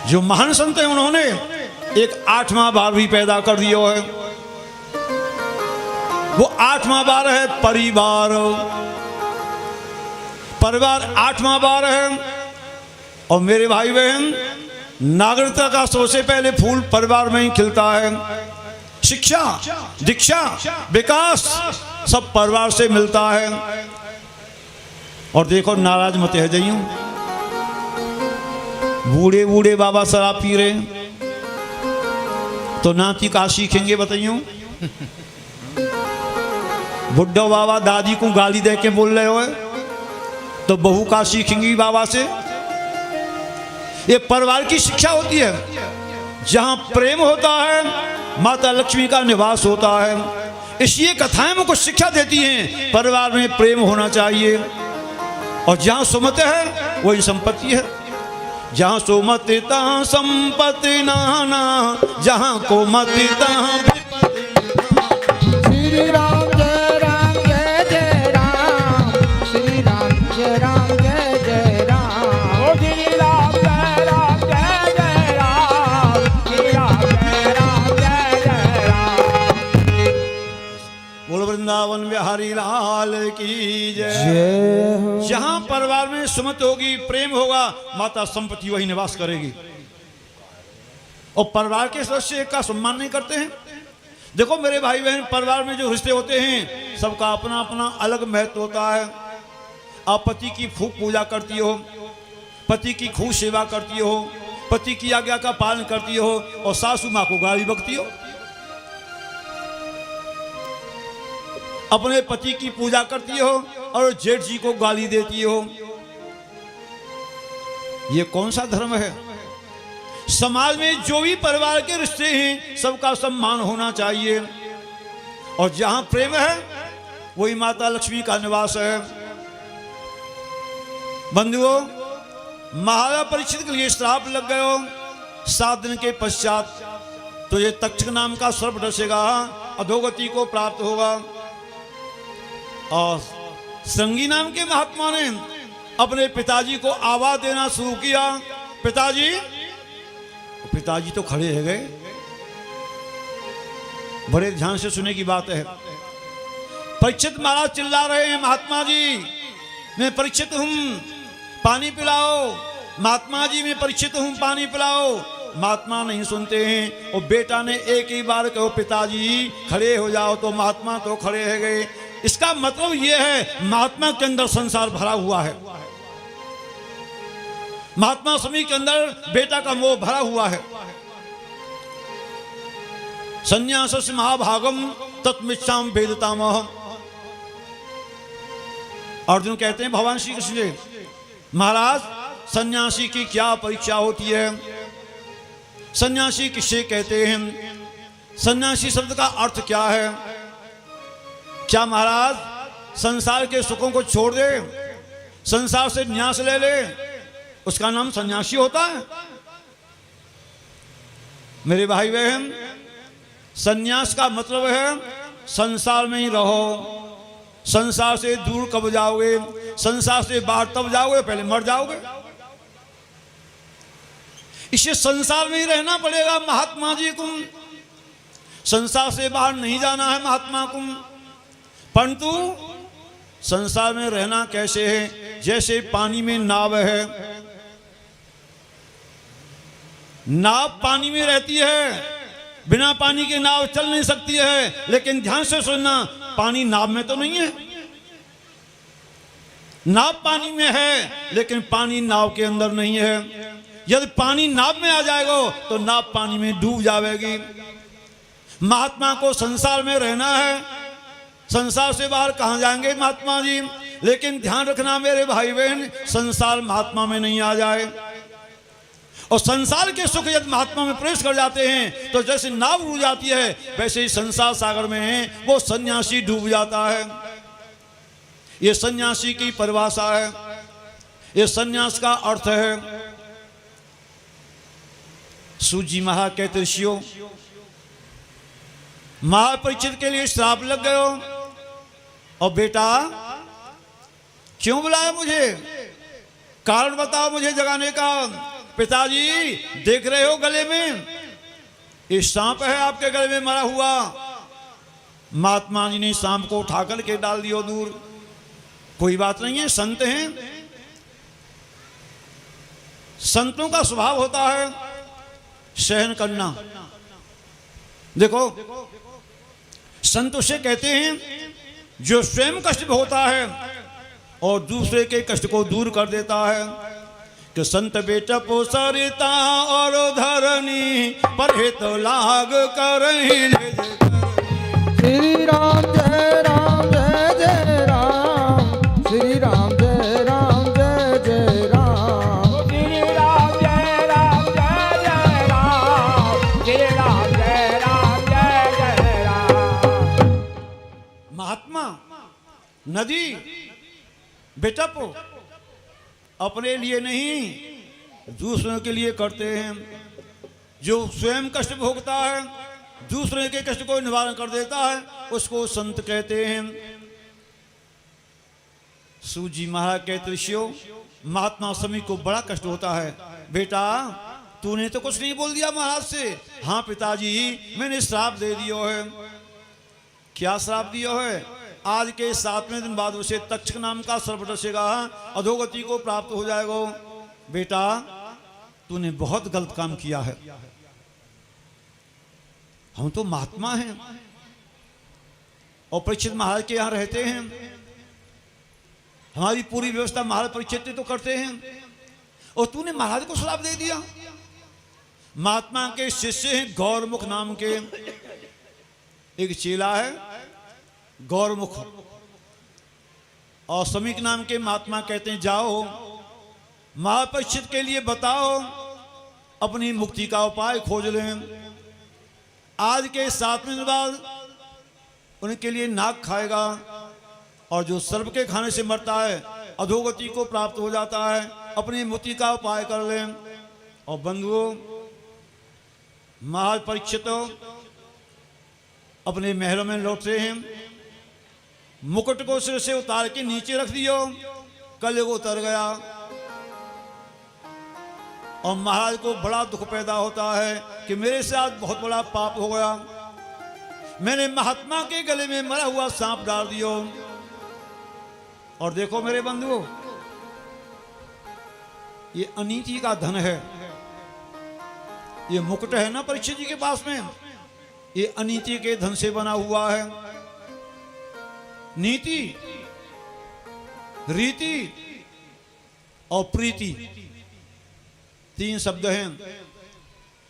[SPEAKER 2] जो महान संत हैं, उन्होंने एक 8वां बार भी पैदा कर दिया है। वो 8वां बार है परिवार। परिवार 8वां बार है। और मेरे भाई बहन, नागरिकता का सबसे पहले फूल परिवार में ही खिलता है। शिक्षा, दीक्षा, विकास सब परिवार से मिलता है। और देखो, नाराज मत है जाइयो, बूढ़े बूढ़े बाबा शराब पी रहे, तो नाती का सीखेंगे बताइयो। बुड्ढा बाबा दादी को गाली दे के बोल रहे हो, तो बहू का सीखेंगी बाबा से। ये परिवार की शिक्षा होती है। जहां प्रेम होता है, माता लक्ष्मी का निवास होता है। इसलिए कथाएं मुझको शिक्षा देती हैं, परिवार में प्रेम होना चाहिए। और जहां सुमत है वही संपत्ति है। जहां सुमत तहां संपत्ति नाना, जहां को मत तहां
[SPEAKER 3] श्री राम जय राम जय जय राम, श्री राम जय राम जय जय राम,
[SPEAKER 1] ओ श्री राम जय राम जय जय राम, श्री राम जय राम जय जय राम।
[SPEAKER 2] बोल वृंदावन बिहारी लाल की जय।
[SPEAKER 3] जय हो।
[SPEAKER 2] जहां परिवार में सुमत होगी, प्रेम होगा, माता संपत्ति वही निवास करेगी। और परिवार के सदस्य का सम्मान नहीं करते हैं। देखो मेरे भाई बहन, परिवार में जो रिश्ते होते हैं सबका अपना अपना अलग महत्व होता है। आप पति की खूब पूजा करती हो, पति की खूब सेवा करती हो, पति की आज्ञा का पालन करती हो, और सासू माँ को गाली बकती हो। अपने पति की पूजा करती हो और जेठ जी को गाली देती हो। ये कौन सा धर्म है? समाज में जो भी परिवार के रिश्ते हैं सबका सम्मान होना चाहिए। और जहां प्रेम है वही माता लक्ष्मी का निवास है। बंधुओं, महाराज परीक्षित के लिए श्राप लग गए हो। 7 दिन के पश्चात तो ये तक्षक नाम का सर्प डसेगा, अधोगति को प्राप्त होगा। और श्रृंगी नाम के महात्मा ने अपने पिताजी को आवाज देना शुरू किया, पिताजी। पिताजी तो खड़े रह गए। बड़े ध्यान से सुने की बात है। परीक्षित महाराज चिल्ला रहे हैं, महात्मा जी मैं परीक्षित हूं, पानी पिलाओ। महात्मा जी मैं परीक्षित हूं, पानी पिलाओ। महात्मा नहीं सुनते हैं। और बेटा ने एक ही बार कहो, पिताजी खड़े हो जाओ, तो महात्मा तो खड़े रह गए। इसका मतलब यह है, महात्मा के अंदर संसार भरा हुआ है। महात्मा स्वामी के अंदर बेटा का मोह भरा हुआ है। संन्यास महाभागम तत्मिच्छाम वेदतामह। अर्जुन कहते हैं भगवान श्री कृष्ण जी, महाराज सन्यासी की क्या परीक्षा होती है? सन्यासी किसे कहते हैं? सन्यासी शब्द का अर्थ क्या है? क्या महाराज संसार के सुखों को छोड़ दे, संसार से न्यास ले ले, उसका नाम सन्यासी होता है? मेरे भाई बहन, सन्यास का मतलब है संसार में ही रहो। संसार से दूर कब जाओगे? संसार से बाहर तब जाओगे, पहले मर जाओगे। इसे संसार में ही रहना पड़ेगा महात्मा जी को। संसार से बाहर नहीं जाना है महात्मा को। परंतु संसार में रहना कैसे है? जैसे पानी में नाव है, नाव पानी में रहती है, बिना पानी के नाव चल नहीं सकती है, लेकिन ध्यान से सुनना, पानी नाव में तो नहीं है। नाव पानी में है, लेकिन पानी नाव के अंदर नहीं है। यदि पानी नाव में आ जाएगा तो नाव पानी में डूब जाएगी। महात्मा को संसार में रहना है, संसार से बाहर कहां जाएंगे महात्मा जी? लेकिन ध्यान रखना मेरे भाई बहन, संसार महात्मा में नहीं आ जाए। और संसार के सुख यदि महात्मा में प्रवेश कर जाते हैं तो जैसे नाव डूब जाती है, वैसे ही संसार सागर में वो सन्यासी डूब जाता है। ये सन्यासी की परिभाषा है, ये सन्यास का अर्थ है। सूजी महाराज कहते ऋषियों, महापरीक्षित के लिए श्राप लग गए हो, और बेटा क्यों बुलाया मुझे? कारण बताओ मुझे जगाने का। पिताजी देख रहे हो गले में ये सांप है, आपके गले में मरा हुआ। महात्मा जी ने सांप को उठा करके डाल दियो दूर। कोई बात नहीं है, संत हैं, संतों का स्वभाव होता है सहन करना। देखो, संत उसे कहते हैं जो स्वयं कष्ट होता है और दूसरे के कष्ट को दूर कर देता है। कि संत बेटा पोसरिता और धरनी पर हित लाग करहि ले।
[SPEAKER 3] श्री राम जय राम जय जय राम, श्री राम जय राम जय जय राम,
[SPEAKER 1] श्री राम जय राम जय जय राम, श्री राम जय राम जय जय राम।
[SPEAKER 2] महात्मा नदी बेटप अपने लिए नहीं दूसरों के लिए करते हैं। जो स्वयं कष्ट भोगता है, दूसरे के कष्ट को निवारण कर देता है, उसको संत कहते हैं। सूजी महाराज कहते ऋषियों, महात्मा सभी को बड़ा कष्ट होता है। बेटा तूने तो कुछ नहीं बोल दिया महाराज से। हाँ पिताजी, मैंने श्राप दे दिया है। क्या श्राप दिया है? आज के 7वें दिन बाद उसे तक्षक नाम का सर्प डसेगा, अधोगति को प्राप्त हो जाएगा। बेटा तूने बहुत गलत काम किया है। हम तो महात्मा हैं और परीक्षित महाराज के यहां रहते हैं, हमारी पूरी व्यवस्था महाराज परीक्षित तो करते हैं, और तूने महाराज को श्राप दे दिया। महात्मा के शिष्य हैं गौरमुख नाम के, एक चेला है गौरमुख, और समीक नाम के महात्मा कहते हैं जाओ महापरीक्षित के लिए बताओ, अपनी मुक्ति का उपाय खोज लें। आज के 7वें दिन बाद उनके लिए नाग खाएगा, और जो सर्प के खाने से मरता है अधोगति को प्राप्त हो जाता है। अपनी मुक्ति का उपाय कर लें। और बंधुओं, महाराज परीक्षित अपने महलों में लौटते हैं, मुकुट को सिर से उतार के नीचे रख दियो, कलयुग उतर गया। और महाराज को बड़ा दुख पैदा होता है कि मेरे साथ बहुत बड़ा पाप हो गया, मैंने महात्मा के गले में मरा हुआ सांप डाल दियो। और देखो मेरे बंधुओं, ये अनीति का धन है। ये मुकुट है ना परीक्षित जी के पास में, ये अनीति के धन से बना हुआ है। नीति, रीति और प्रीति, 3 शब्द हैं।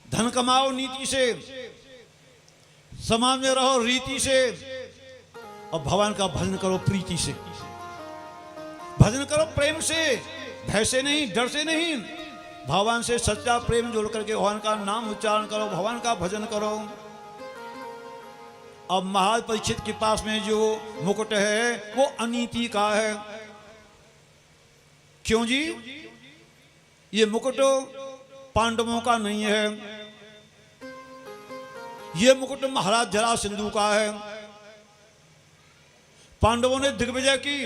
[SPEAKER 2] धन कमाओ नीति से, समाज में रहो रीति से, और भगवान का भजन करो प्रीति से। भजन करो प्रेम से, भय से नहीं, डर से नहीं। भगवान से सच्चा प्रेम जोड़ करके भगवान का नाम उच्चारण करो, भगवान का भजन करो। अब महाराज परीक्षित के पास में जो मुकुट है वो अनीति का है। क्यों जी? ये मुकुट पांडवों का नहीं है, ये मुकुट महाराज जरासंधु का है। पांडवों ने दिग्विजय की,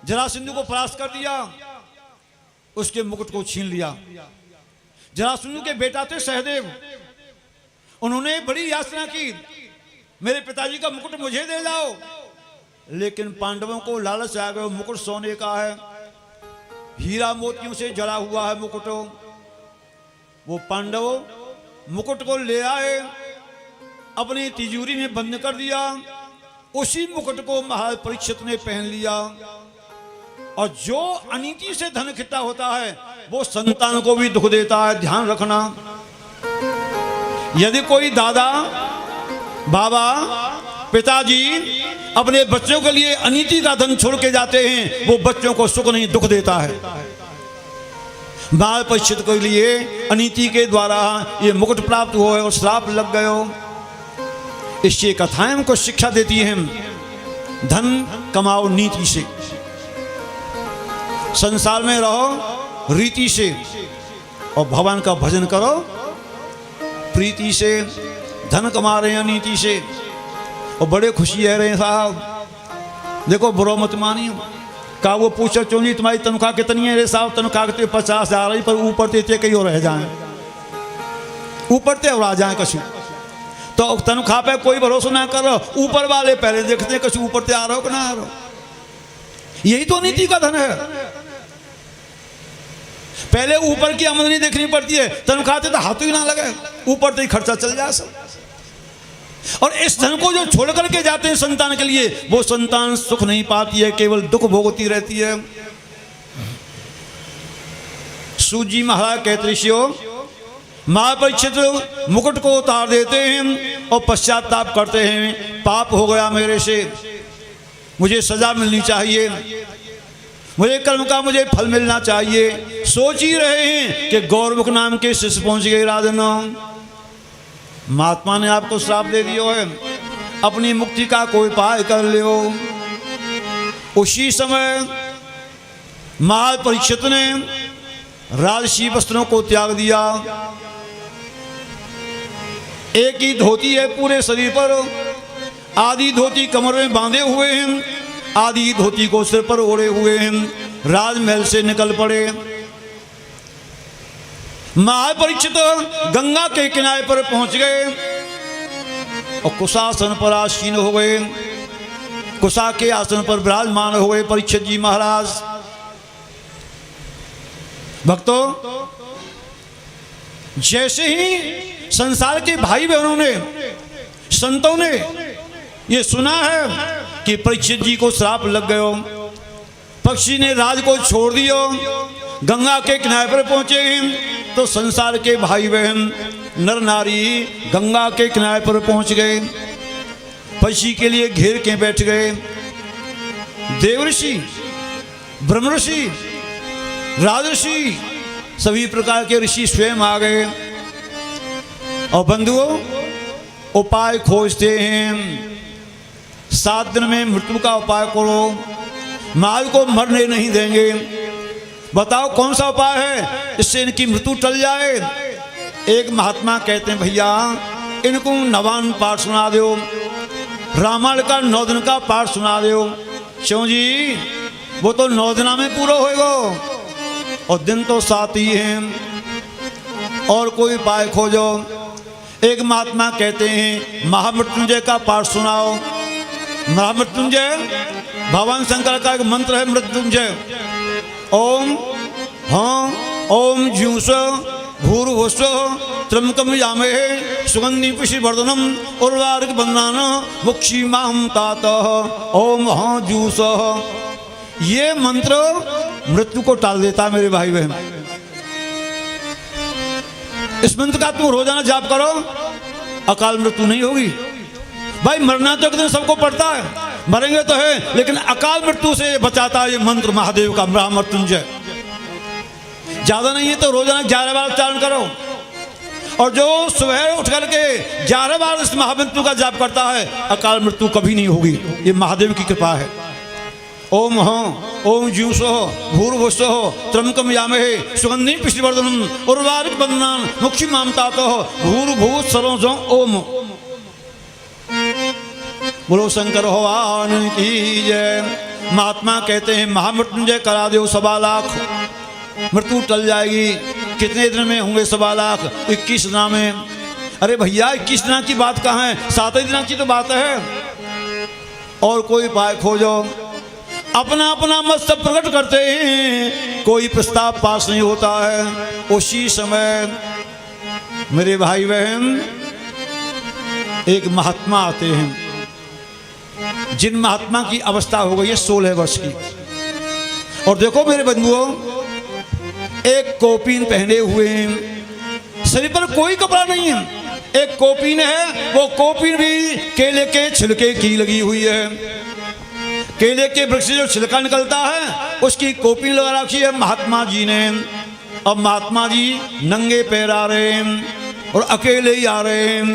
[SPEAKER 2] जरासंधु को परास्त कर दिया, उसके मुकुट को छीन लिया। जरासंधु के बेटा थे सहदेव, उन्होंने बड़ी याचना की, मेरे पिताजी का मुकुट मुझे दे जाओ। लेकिन पांडवों को लालच आ गया, मुकुट सोने का है, हीरा मोतियों से जड़ा हुआ है मुकुट। वो पांडव मुकुट को ले आए, अपनी तिजोरी में बंद कर दिया। उसी मुकुट को महाराज परीक्षित ने पहन लिया। और जो अनीति से धन इकट्ठा होता है वो संतान को भी दुख देता है, ध्यान रखना। यदि कोई दादा, बाबा, पिताजी अपने बच्चों के लिए अनीति का धन छोड़ के जाते हैं, वो बच्चों को सुख नहीं दुख देता है। बाल परीक्षित के लिए अनीति के द्वारा ये मुकुट प्राप्त हुआ है और श्राप लग गयो। इससे कथाएं हमको शिक्षा देती हैं, धन कमाओ नीति से, संसार में रहो रीति से, और भगवान का भजन करो प्रीति से। धन कमा रहे हैं नीति से और बड़े खुशी है रहे साहब। देखो बुरा मत मानियो, का वो पूछो चोनी तुम्हारी तनख्वाह कितनी है रे साहब? तनख्वाह के 50,000 पर ऊपर देते कहीं रह जाए, ऊपर ते और आ जाए कछु। तो तनख्वाह पे कोई भरोसा ना करो, ऊपर वाले पहले देखते हैं कछु ऊपर ते आ रहा हो कि ना आ रहा हो। यही तो नीति का धन है। पहले ऊपर की आमदनी देखनी पड़ती है, तनख्वाह तो हाथ ही ना लगे, ऊपर तो ही खर्चा चल जाए सब। और इस धन को जो छोड़ करके जाते हैं संतान के लिए, वो संतान सुख नहीं पाती है, केवल दुख भोगती रहती है। सूजी महाराज कहते ऋषियों, महापरीक्षित मुकुट को उतार देते हैं और पश्चाताप करते हैं, पाप हो गया मेरे से, मुझे सजा मिलनी चाहिए, मुझे कर्म का मुझे फल मिलना चाहिए। सोच ही रहे हैं कि गौरमुख नाम के शिष्य पहुंच गए राजन। महात्मा ने आपको श्राप दे दिया है, अपनी मुक्ति का कोई उपाय कर लियो। उसी समय महाराज परीक्षित ने राजसी वस्त्रों को त्याग दिया। एक ही धोती है पूरे शरीर पर, आधी धोती कमर में बांधे हुए हैं, आधी धोती को सिर पर ओढ़े हुए हैं। राजमहल से निकल पड़े। महापरीक्षित गंगा के किनारे पर पहुंच गए और कुशासन पर आसीन हो गए। कुशा के आसन पर विराजमान हो गए परीक्षित जी महाराज। भक्तों, जैसे ही संसार के भाई बहनों ने, संतों ने ये सुना है कि परीक्षित जी को श्राप लग गयो, पक्षी ने राज को छोड़ दियो, गंगा के किनारे पर पहुंचे हैं, तो संसार के भाई बहन नर नारी गंगा के किनारे पर पहुंच गए, पक्षी के लिए घेर के बैठ गए। देव ऋषि, ब्रह्म ऋषि, राजऋषि, सभी प्रकार के ऋषि स्वयं आ गए और बंधुओं उपाय खोजते हैं। 7 दिन में मृत्यु का उपाय करो, माल को मरने नहीं देंगे। बताओ कौन सा उपाय है इससे इनकी मृत्यु टल जाए। एक महात्मा कहते हैं भैया इनको 9 पाठ सुना दो, रामायण का 9 दिन का पाठ सुना दो। क्यों जी, वो तो 9 दिन में पूरा होएगा और दिन तो 7 ही हैं। और कोई उपाय खोजो। एक महात्मा कहते हैं महामृत्युंजय का पाठ सुनाओ। महामृत्युंजय भगवान शंकर का एक मंत्र है मृत्युंजय। ओम हाँ ओम ज्यूस भूर्भुस्व त्र्यंबकम यामहे सुगंधि पुष्टिवर्धनम उर्वारुक बंधनान मुक्षी माम तात ओम हाँ जूस। ये मंत्र मृत्यु को टाल देता है मेरे भाई बहन। इस मंत्र का तुम रोजाना जाप करो, अकाल मृत्यु नहीं होगी। भाई मरना तो एक दिन सबको पड़ता है, मरेंगे तो है, लेकिन अकाल मृत्यु से बचाता है ये मंत्र महादेव का महामृत्युंजय। ज्यादा नहीं है तो रोजाना 11 बार उच्चारण करो। और जो सुबह उठ करके 11 बार इस महामृत्यु का जाप करता है, अकाल मृत्यु कभी नहीं होगी। ये महादेव की कृपा है। ओम हाँ ओम ज्यूसो भूर्भुस्व त्र्यंबकम यामहे सुगंधि पुष्टिवर्धनम उर्वारुक बंधनान मुक्षी माम तातो भूर्भुव सर्वं ओम। बोलो शंकर भगवान की जय। महात्मा कहते हैं महामृत्युंजय करा दो 1.25 लाख, मृत्यु टल जाएगी। कितने दिन में होंगे 1.25 लाख? 21 दिन में। अरे भैया 21 दिन की बात कहाँ है, 7 ही दिन की तो बात है। और कोई उपाय खोजो। अपना अपना मत सब प्रकट करते हैं, कोई प्रस्ताव पास नहीं होता है। उसी समय मेरे भाई बहन, एक महात्मा आते हैं, जिन महात्मा की अवस्था हो गई है 16 वर्ष की। और देखो मेरे बंधुओं, एक कोपीन पहने हुए हैं, शरीर पर कोई कपड़ा नहीं है, एक कोपीन है, वो कोपीन भी केले के छिलके की लगी हुई है। केले के वृक्ष से जो छिलका निकलता है उसकी कोपीन लगा रखी है महात्मा जी ने। अब महात्मा जी नंगे पैर आ रहे हैं और अकेले ही आ रहे हैं।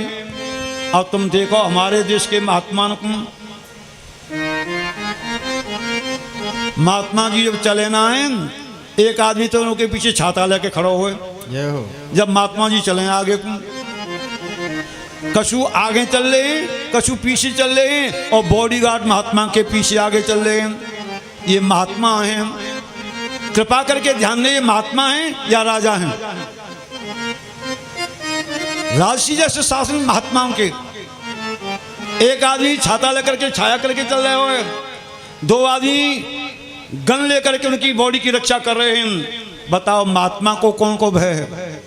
[SPEAKER 2] अब तुम देखो हमारे देश के महात्मा जी जब चले ना है, एक आदमी तो उनके पीछे छाता लेके खड़ा हुए। जब महात्मा जी चले आगे, कछु आगे चल रहे हैं, कछु पीछे चल रहे हैं, और बॉडीगार्ड महात्मा के पीछे आगे चल रहे हैं। ये महात्मा हैं, कृपा करके ध्यान दें, ये महात्मा हैं या राजा हैं? राजसी जैसे शासन महात्माओं के। एक आदमी छाता लेकर के छाया करके चल रहे हो, दो आदमी गन लेकर के उनकी बॉडी की रक्षा कर रहे हैं। बताओ महात्मा को कौन को भय है?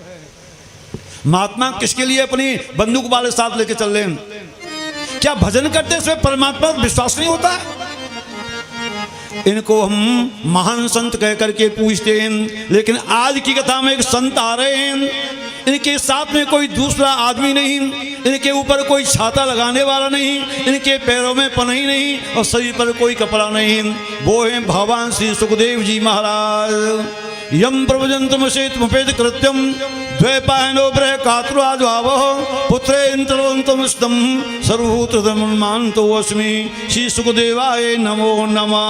[SPEAKER 2] महात्मा किसके लिए अपनी बंदूक वाले साथ लेके चल रहे हैं? क्या भजन करते समय परमात्मा पर विश्वास नहीं होता? इनको हम महान संत कह करके पूछते हैं, लेकिन आज की कथा में एक संत आ रहे हैं, इनके साथ में कोई दूसरा आदमी नहीं, इनके ऊपर कोई छाता लगाने वाला नहीं, इनके पैरों में पनही नहीं और शरीर पर कोई कपड़ा नहीं। वो हैं भगवान श्री सुखदेव जी महाराज। यम प्रवजंतमसेतमुपेत कृत्यम द्वैपायनो ब्रह कातुराद्वावः पुत्रे इंद्रवंतमस्तम सर्वभूतधर्ममान्तो अस्मि। श्री सुखदेवाय नमो नमः।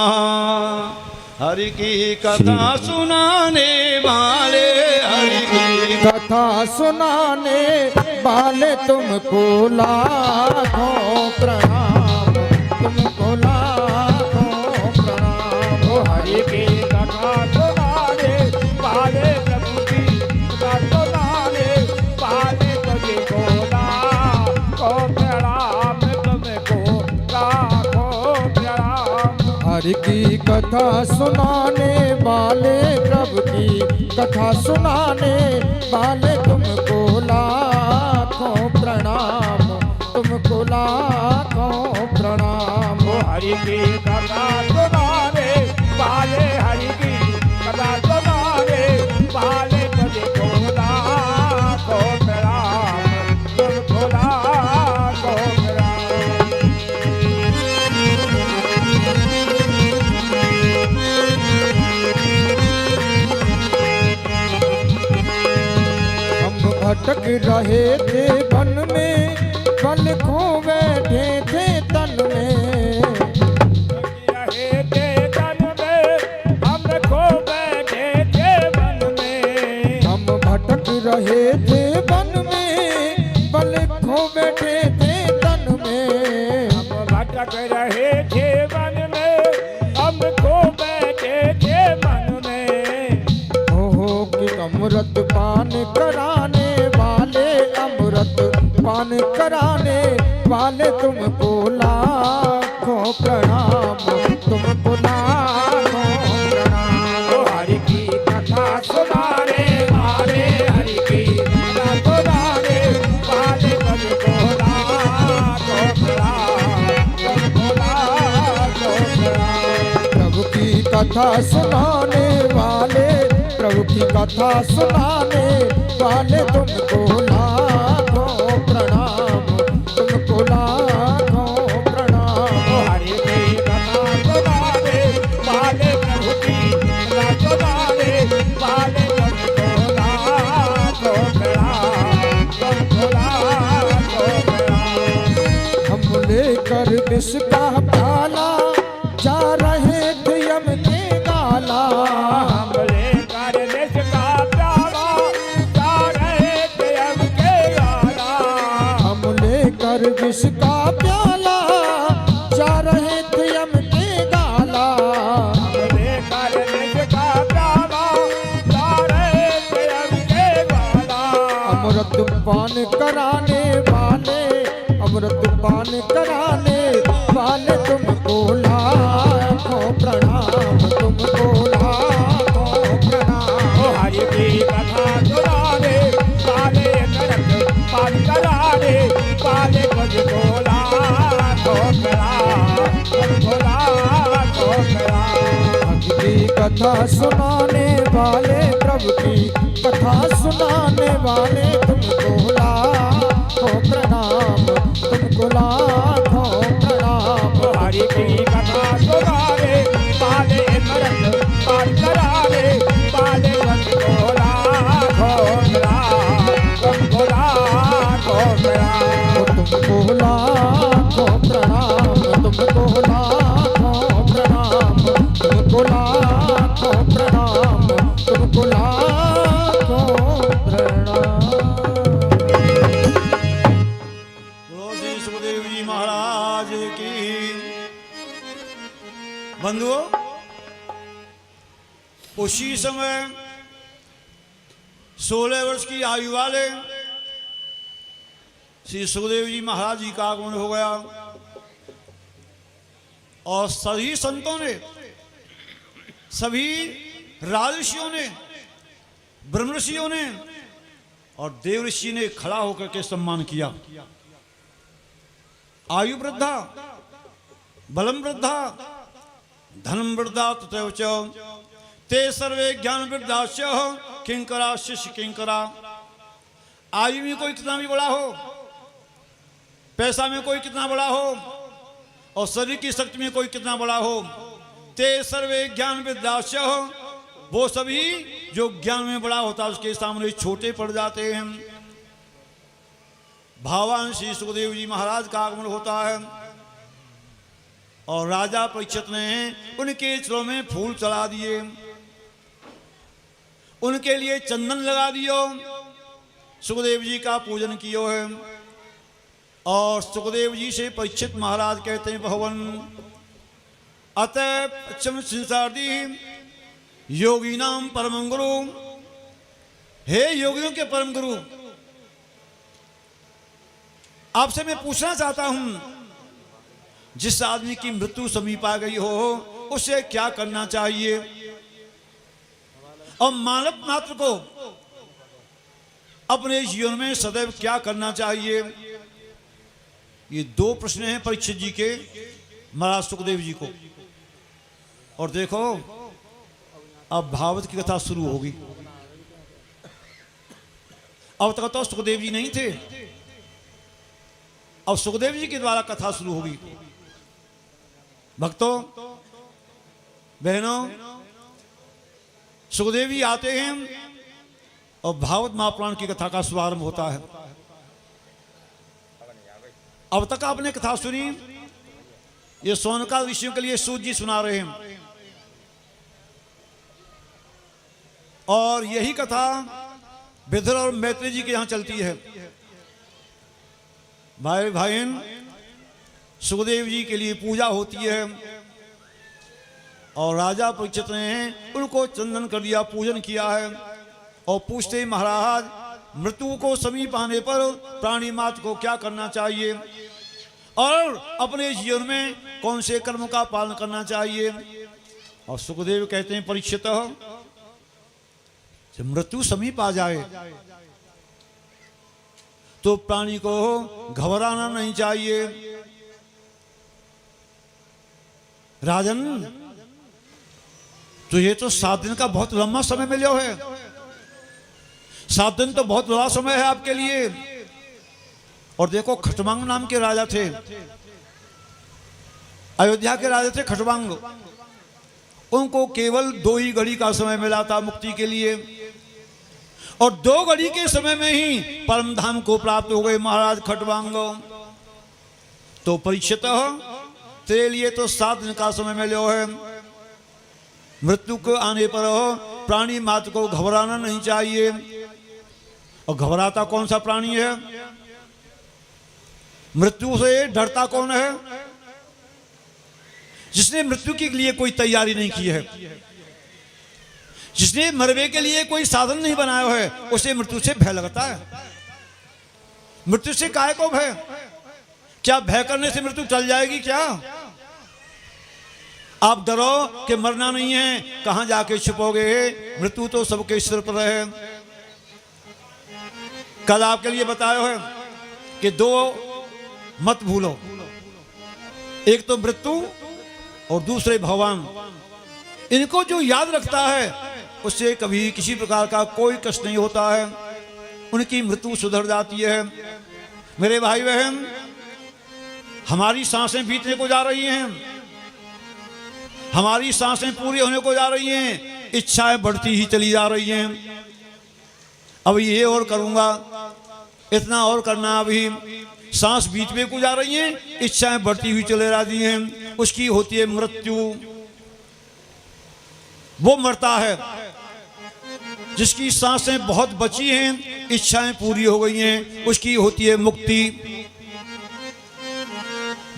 [SPEAKER 2] हरि की कथा सुनाने वाले, हरि की
[SPEAKER 3] कथा सुनाने वाले तुमको लाखों प्रणाम, तुमको लाखों प्रणाम। ओ हरि की कथा सुनाने वाले, प्रभु की कथा सुनाने वाले, तुझको लाखों प्रणाम, तुमको लाखों प्रणाम। हरि की कथा सुनाने वाले, प्रभु की कथा सुनाने वाले, तुमको लाखों प्रणाम, तुमको लाखों प्रणाम। ओ हरि की कथा सुनाने वाले, हरि की कथा सुनाने वाले, तुझको लाखों प्रणाम, तुमको लाखों प्रणाम। भटक रहे थे वन में, बल खो बैठे थे तन में। रहे थे तन में, हम खो बैठे थे वन में। हम भटक रहे थे वन में, बल खो बैठे थे तन में। हम भटक रहे थे वन में, हम खो बैठे थे मन में। हो कि अमृत पान कराने वाले, अमृत पान कराने वाले, तुमको लाखों प्रणाम, तुमको लाखों प्रणाम। ओ हरि की कथा सुनाने वाले, हरि की कथा सुनाने वाले, तुमको लाखों प्रणाम, तुमको लाखों प्रणाम। प्रभु की कथा सुनाने वाले, प्रभु की कथा सुनाने वाले, तुमको लाखों प्रणाम, तुमको लाखों प्रणाम। हरि की कथा सुनाने वाले, प्रभु की कथा सुनाने वाले, तुमको लाखों प्रणाम, तुमको लाखों प्रणाम। हम लेकर विष का प्याला जा रहे थे यम के गाला। हम लेकर विष का प्याला जा रहे थे यम के गाला। हम लेकर विष का प्याला जा रहे थे यम के गाला। हम लेकर विष का प्याला जा रहे थे यम के गाला। अमृत पान कराने वाले, अमृत पान कराने वाले, तुमको लाखों प्रणाम, तुमको लाखों प्रणाम। ओ हरि की कथा सुनाने वाले, करत कथा सुनाने वाले, प्रभु की कथा सुनाने वाले, तुमको लाखों प्रणाम, तुमको लाखों प्रणाम।
[SPEAKER 1] हरि की कथा सुनावे वाले मरद पार करावे वाले तुमको लाखों प्रणाम, तुमको लाखों प्रणाम।
[SPEAKER 3] तुमको लाखों प्रणाम, तुमको लाखों प्रणाम, तुमको लाखों प्रणाम, तुमको लाखों प्रणाम।
[SPEAKER 2] बोलो श्री सुखदेव जी महाराज की। बंधुओं, उसी समय 16 वर्ष की आयु वाले श्री सुखदेव जी महाराज जी का आगमन हो गया और सभी संतों ने, सभी राजऋषियों ने, ब्रह्म ऋषियों ने और देव ऋषि ने खड़ा होकर के सम्मान किया। आयु वृद्धा, बलम वृद्धा, धनम वृद्धा तथैव च ते सर्वे ज्ञान वृद्धाश्च किंकरा शिष्य किंकरा। आयु में कोई कितना भी बड़ा हो, पैसा में कोई कितना बड़ा हो और शरीर की शक्ति में कोई कितना बड़ा हो, ते सर्वे ज्ञान विद्याश्च, वो सभी जो ज्ञान में बड़ा होता है उसके सामने छोटे पड़ जाते हैं। भगवान श्री सुखदेव जी महाराज का आगमन होता है और राजा परीक्षित ने उनके चरणों में फूल चढ़ा दिए, उनके लिए चंदन लगा दियो, सुखदेव जी का पूजन कियो है। और सुखदेव जी से परीक्षित महाराज कहते हैं, भगवान अतः पश्चिम संसारदी योगी नाम परम गुरु, हे योगियों के परम गुरु, आपसे मैं पूछना चाहता हूं, जिस आदमी की मृत्यु समीप आ गई हो उसे क्या करना चाहिए और मानव मात्र को अपने जीवन में सदैव क्या करना चाहिए। ये 2 प्रश्न हैं परीक्षित जी के महाराज सुखदेव जी को। और देखो अब भागवत की कथा शुरू होगी। अब तक तो सुखदेव जी नहीं थे, अब सुखदेव जी के द्वारा कथा शुरू होगी। भक्तों बहनों, सुखदेव जी आते हैं और भागवत महापुराण की कथा का शुभारंभ होता है। अब तक आपने कथा सुनी, ये सोनका ऋषियों के लिए सूत जी सुना रहे हैं और यही कथा विदुर और मैत्री जी के यहां चलती है। भाई भाईन, सुखदेव जी के लिए पूजा होती है और राजा परीक्षित ने उनको चंदन कर दिया, पूजन किया है और पूछते महाराज मृत्यु को समीप आने पर प्राणी मात्र को क्या करना चाहिए और अपने जीवन में कौन से कर्म का पालन करना चाहिए। और सुखदेव कहते हैं, परीक्षित जब मृत्यु समीप आ जाए तो प्राणी को घबराना नहीं चाहिए। राजन, तो ये तो 7 दिन का बहुत लंबा समय मिला है। 7 दिन तो बहुत बड़ा समय है आपके लिए। और देखो, खटवांग नाम के राजा थे, अयोध्या के राजा थे खटवांग। उनको केवल 2 ही घड़ी का समय मिला था मुक्ति के लिए और 2 घड़ी के समय में ही परम धाम को प्राप्त हो गए महाराज खटवांग। तो परीक्षित तेरे लिए तो 7 दिन का समय मिलो है। मृत्यु को आने पर प्राणी मात्र को घबराना नहीं चाहिए। और घबराता कौन सा प्राणी है? मृत्यु से डरता कौन है? जिसने मृत्यु के लिए कोई तैयारी नहीं की है, जिसने मरने के लिए कोई साधन नहीं बनाया है, उसे मृत्यु से भय लगता है। मृत्यु से काहे को भय? क्या भय करने से मृत्यु टल जाएगी क्या? आप डरो कि मरना नहीं है, कहां जाके छुपोगे? मृत्यु तो सबके सिर पर है। कल आपके लिए बताया है कि 2 मत भूलो, एक तो मृत्यु और दूसरे भगवान। इनको जो याद रखता है उससे कभी किसी प्रकार का कोई कष्ट नहीं होता है, उनकी मृत्यु सुधर जाती है। मेरे भाई बहन, हमारी सांसें बीतने को जा रही हैं, हमारी सांसें पूरी होने को जा रही हैं, इच्छाएं बढ़ती ही चली जा रही हैं। अब ये और करूंगा, इतना और करना, अभी सांस बीतने को जा रही हैं, इच्छाएं बढ़ती हुई चले जाती हैं, उसकी होती है मृत्यु। वो मरता है जिसकी सांसें बहुत बची हैं, इच्छाएं पूरी हो गई हैं, उसकी होती है मुक्ति।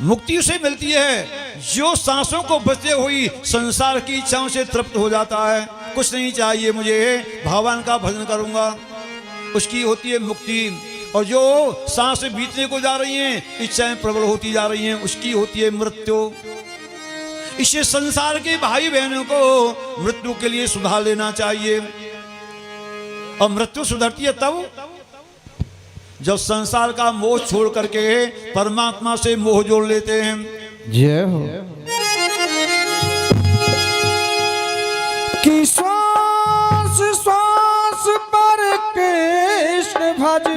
[SPEAKER 2] मुक्ति उसे मिलती है जो सांसों को बचते हुई संसार की इच्छाओं से तृप्त हो जाता है। कुछ नहीं चाहिए मुझे, भगवान का भजन करूंगा, उसकी होती है मुक्ति। और जो सांसें बीतने को जा रही हैं, इच्छाएं प्रबल होती जा रही हैं, उसकी होती है मृत्यु। इसे संसार के भाई बहनों को मृत्यु के लिए सुधार लेना चाहिए। और मृत्यु सुधरती है तब जब संसार का मोह छोड़ करके परमात्मा से मोह जोड़ लेते हैं।
[SPEAKER 3] जय हो। कि श्वास श्वास पर कृष्ण भज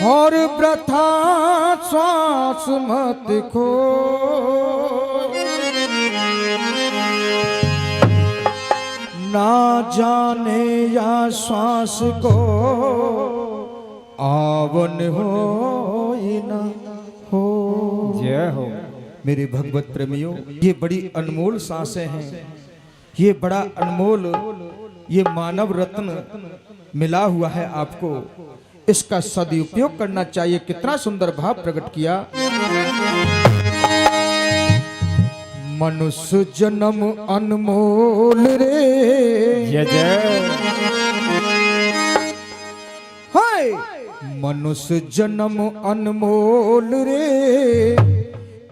[SPEAKER 3] और वृथा श्वास मत खो। ना जाने या श्वास को आवन हो न हो। जय हो। मेरे भगवत प्रेमियों, ये बड़ी अनमोल सांसें हैं, ये बड़ा अनमोल, ये मानव रत्न मिला हुआ है आपको, इसका सदुपयोग करना चाहिए। कितना सुंदर भाव प्रकट किया। मनुष्य जन्म अनमोल रे, जय जय। हाय मनुष्य जन्म अनमोल रे,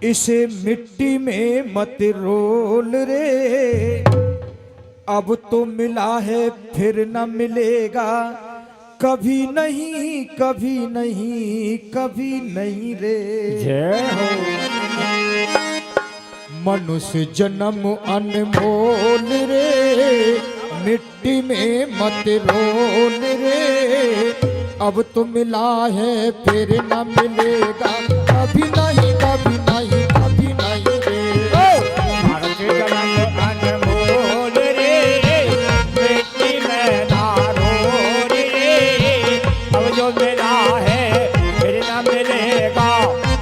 [SPEAKER 3] इसे मिट्टी में मत रोल रे। अब तो मिला है फिर न मिलेगा, कभी नहीं कभी नहीं कभी नहीं रे। जय हो। मनुष्य जन्म अनमोल रे, मिट्टी में मत रोल रे। अब तो मिला है फिर न मिलेगा, कभी नहीं कभी नहीं कभी नहीं रे।
[SPEAKER 1] मनुष्य जन्म अनमोल रे, मिट्टी में ना रोल रे। अब जो मिला है फिर न मिलेगा,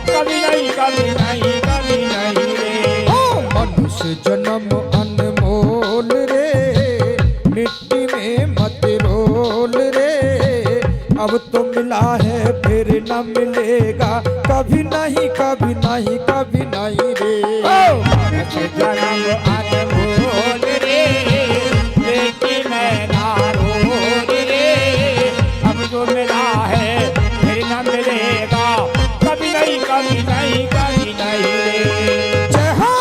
[SPEAKER 1] कभी नहीं कभी नहीं कभी नहीं रे।
[SPEAKER 3] मनुष्य जन्म अनमोल रे, मिट्टी में मत रोल रे। अब तो मिला है फिर न मिलेगा, कभी नहीं कभी नहीं कभी नहीं रे।
[SPEAKER 1] मनुष्य जन्म अनमोल रे, मिट्टी में ना रोल रे। अब जो मिला है फिर न मिलेगा, कभी नहीं कभी नहीं कभी नहीं रे।
[SPEAKER 3] जय हो।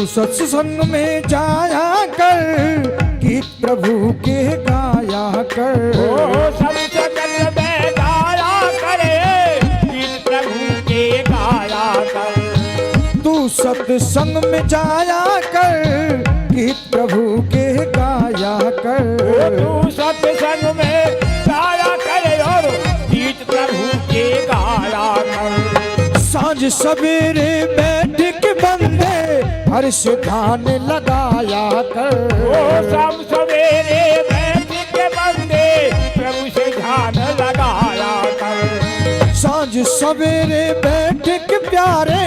[SPEAKER 3] सत्संग में जाया कर, गीत प्रभु के गाया कर।
[SPEAKER 1] सत्संग में गाया करे, गीत प्रभु के गाया कर।
[SPEAKER 3] तू सत्संग में जाया कर, गीत प्रभु के गाया कर।
[SPEAKER 1] तू सत्संग में गाया करे और गीत प्रभु के गाया कर।
[SPEAKER 3] सांझ सवेरे बैठ के बंदे हर्ष ध्यान लगाया कर।
[SPEAKER 1] शाम सवेरे बैठ के बंदे प्रभु से ध्यान लगाया कर।
[SPEAKER 3] सांझ सवेरे बैठ के प्यारे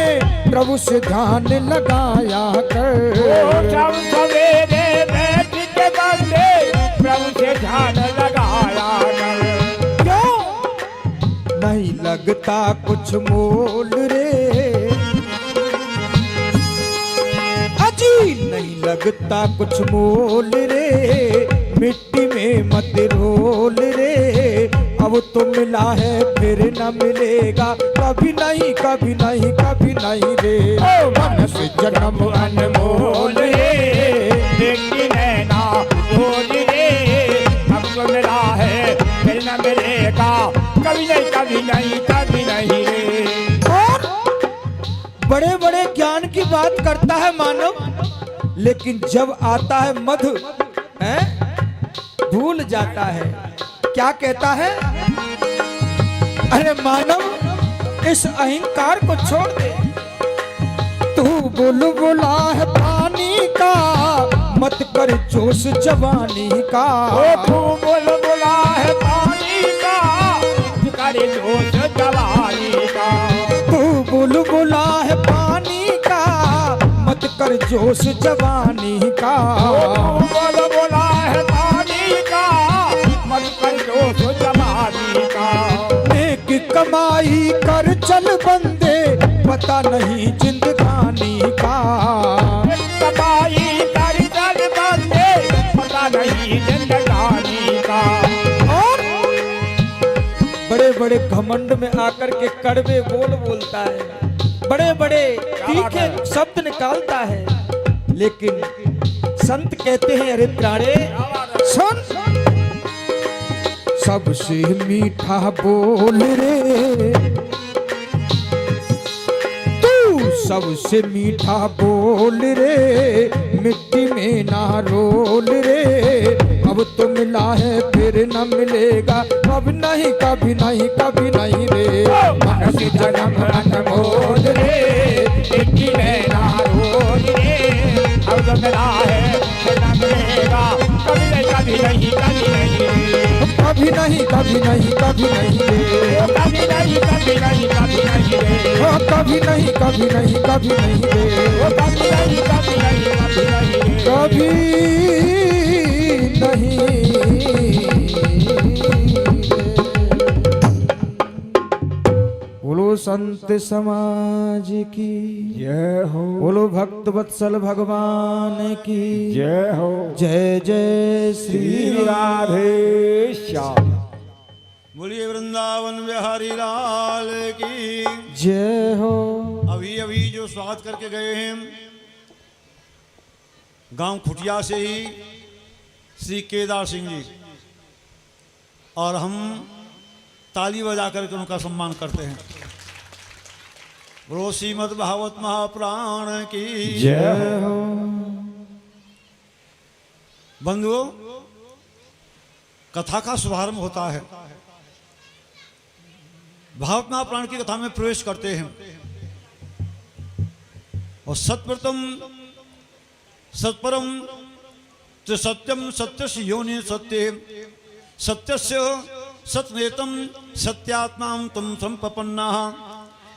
[SPEAKER 3] प्रभु से ध्यान लगाया कर।
[SPEAKER 1] शाम सवेरे बैठ के बंदे प्रभु से ध्यान लगाया कर।
[SPEAKER 3] क्यों नहीं लगता कुछ मोल रे, अजी नहीं लगता कुछ मोल रे, मिट्टी में मत रोल रे, अब तो मिला है फिर न मिलेगा, कभी नहीं कभी नहीं कभी नहीं रे, मनुष्य जन्म अनमोल रे,
[SPEAKER 1] देखी नैना भोल रे, हमको मिला है फिर न मिलेगा, कभी नहीं कभी नहीं कभी नहीं रे।
[SPEAKER 3] और बड़े बड़े ज्ञान की बात करता है मानव, लेकिन जब आता है मधु है भूल जाता है। क्या कहता है? अरे मानव इस अहंकार को छोड़ दे, तू बुलबुला है पानी का, मत कर जोश जवानी का,
[SPEAKER 1] तू बुलबुला है पानी का, कर जोश जवानी का,
[SPEAKER 3] तू बुलबुला है पानी का, मत कर जोश जवानी का,
[SPEAKER 1] बुलबुला है पानी का, मत कर जोश जवानी का,
[SPEAKER 3] नेक कमाई कर चल बंदे, पता नहीं जिंदगानी का,
[SPEAKER 1] कमाई कर चल बंदे, पता नहीं जिंदगानी का।
[SPEAKER 3] और बड़े बड़े घमंड में आकर के कड़वे बोल बोलता है, बड़े बड़े तीखे शब्द निकालता है, लेकिन संत कहते हैं अरे प्यारे सुन, सबसे मीठा बोल रे, तू सबसे मीठा बोल रे, मिट्टी में ना रोल रे, अब तो मिला है फिर न मिलेगा, कभी नहीं कभी नहीं कभी नहीं रे, मनुष्य जन्म अनमोल रे,
[SPEAKER 1] मिट्टी में ना रोल रे, अब तो मिला है फिर न मिलेगा, कभी नहीं कभी नहीं कभी नहीं रे।
[SPEAKER 3] कभी नहीं कभी नहीं कभी नहीं रे,
[SPEAKER 1] कभी नहीं कभी नहीं कभी नहीं रे,
[SPEAKER 3] हाँ, कभी नहीं कभी नहीं कभी नहीं रे,
[SPEAKER 1] कभी नहीं कभी नहीं कभी नहीं रे।
[SPEAKER 3] कभी नहीं बोलो संत समाज की
[SPEAKER 1] जय हो,
[SPEAKER 3] बोलो भक्त वत्सल भगवान की
[SPEAKER 1] जय हो,
[SPEAKER 3] जय जय श्री
[SPEAKER 1] श्री राधे श्याम।
[SPEAKER 2] बोलिए वृंदावन बिहारी लाल की।
[SPEAKER 3] जय हो।
[SPEAKER 2] अभी अभी जो स्वागत करके गए हैं गांव खुटिया से ही श्री केदार सिंह जी, और हम ताली बजा करके उनका सम्मान करते हैं। बोलो श्रीमद् भागवत महापुराण की
[SPEAKER 3] जय हो।
[SPEAKER 2] बंधुओं, कथा का शुभारंभ होता है, भागवत महापुराण की कथा में प्रवेश करते हैं, और सत्प्रतम सत्परम सत्यम सत्यस्य योनि सत्य सत्यस्य सतनेतम सत्यात्मा तुम संपन्ना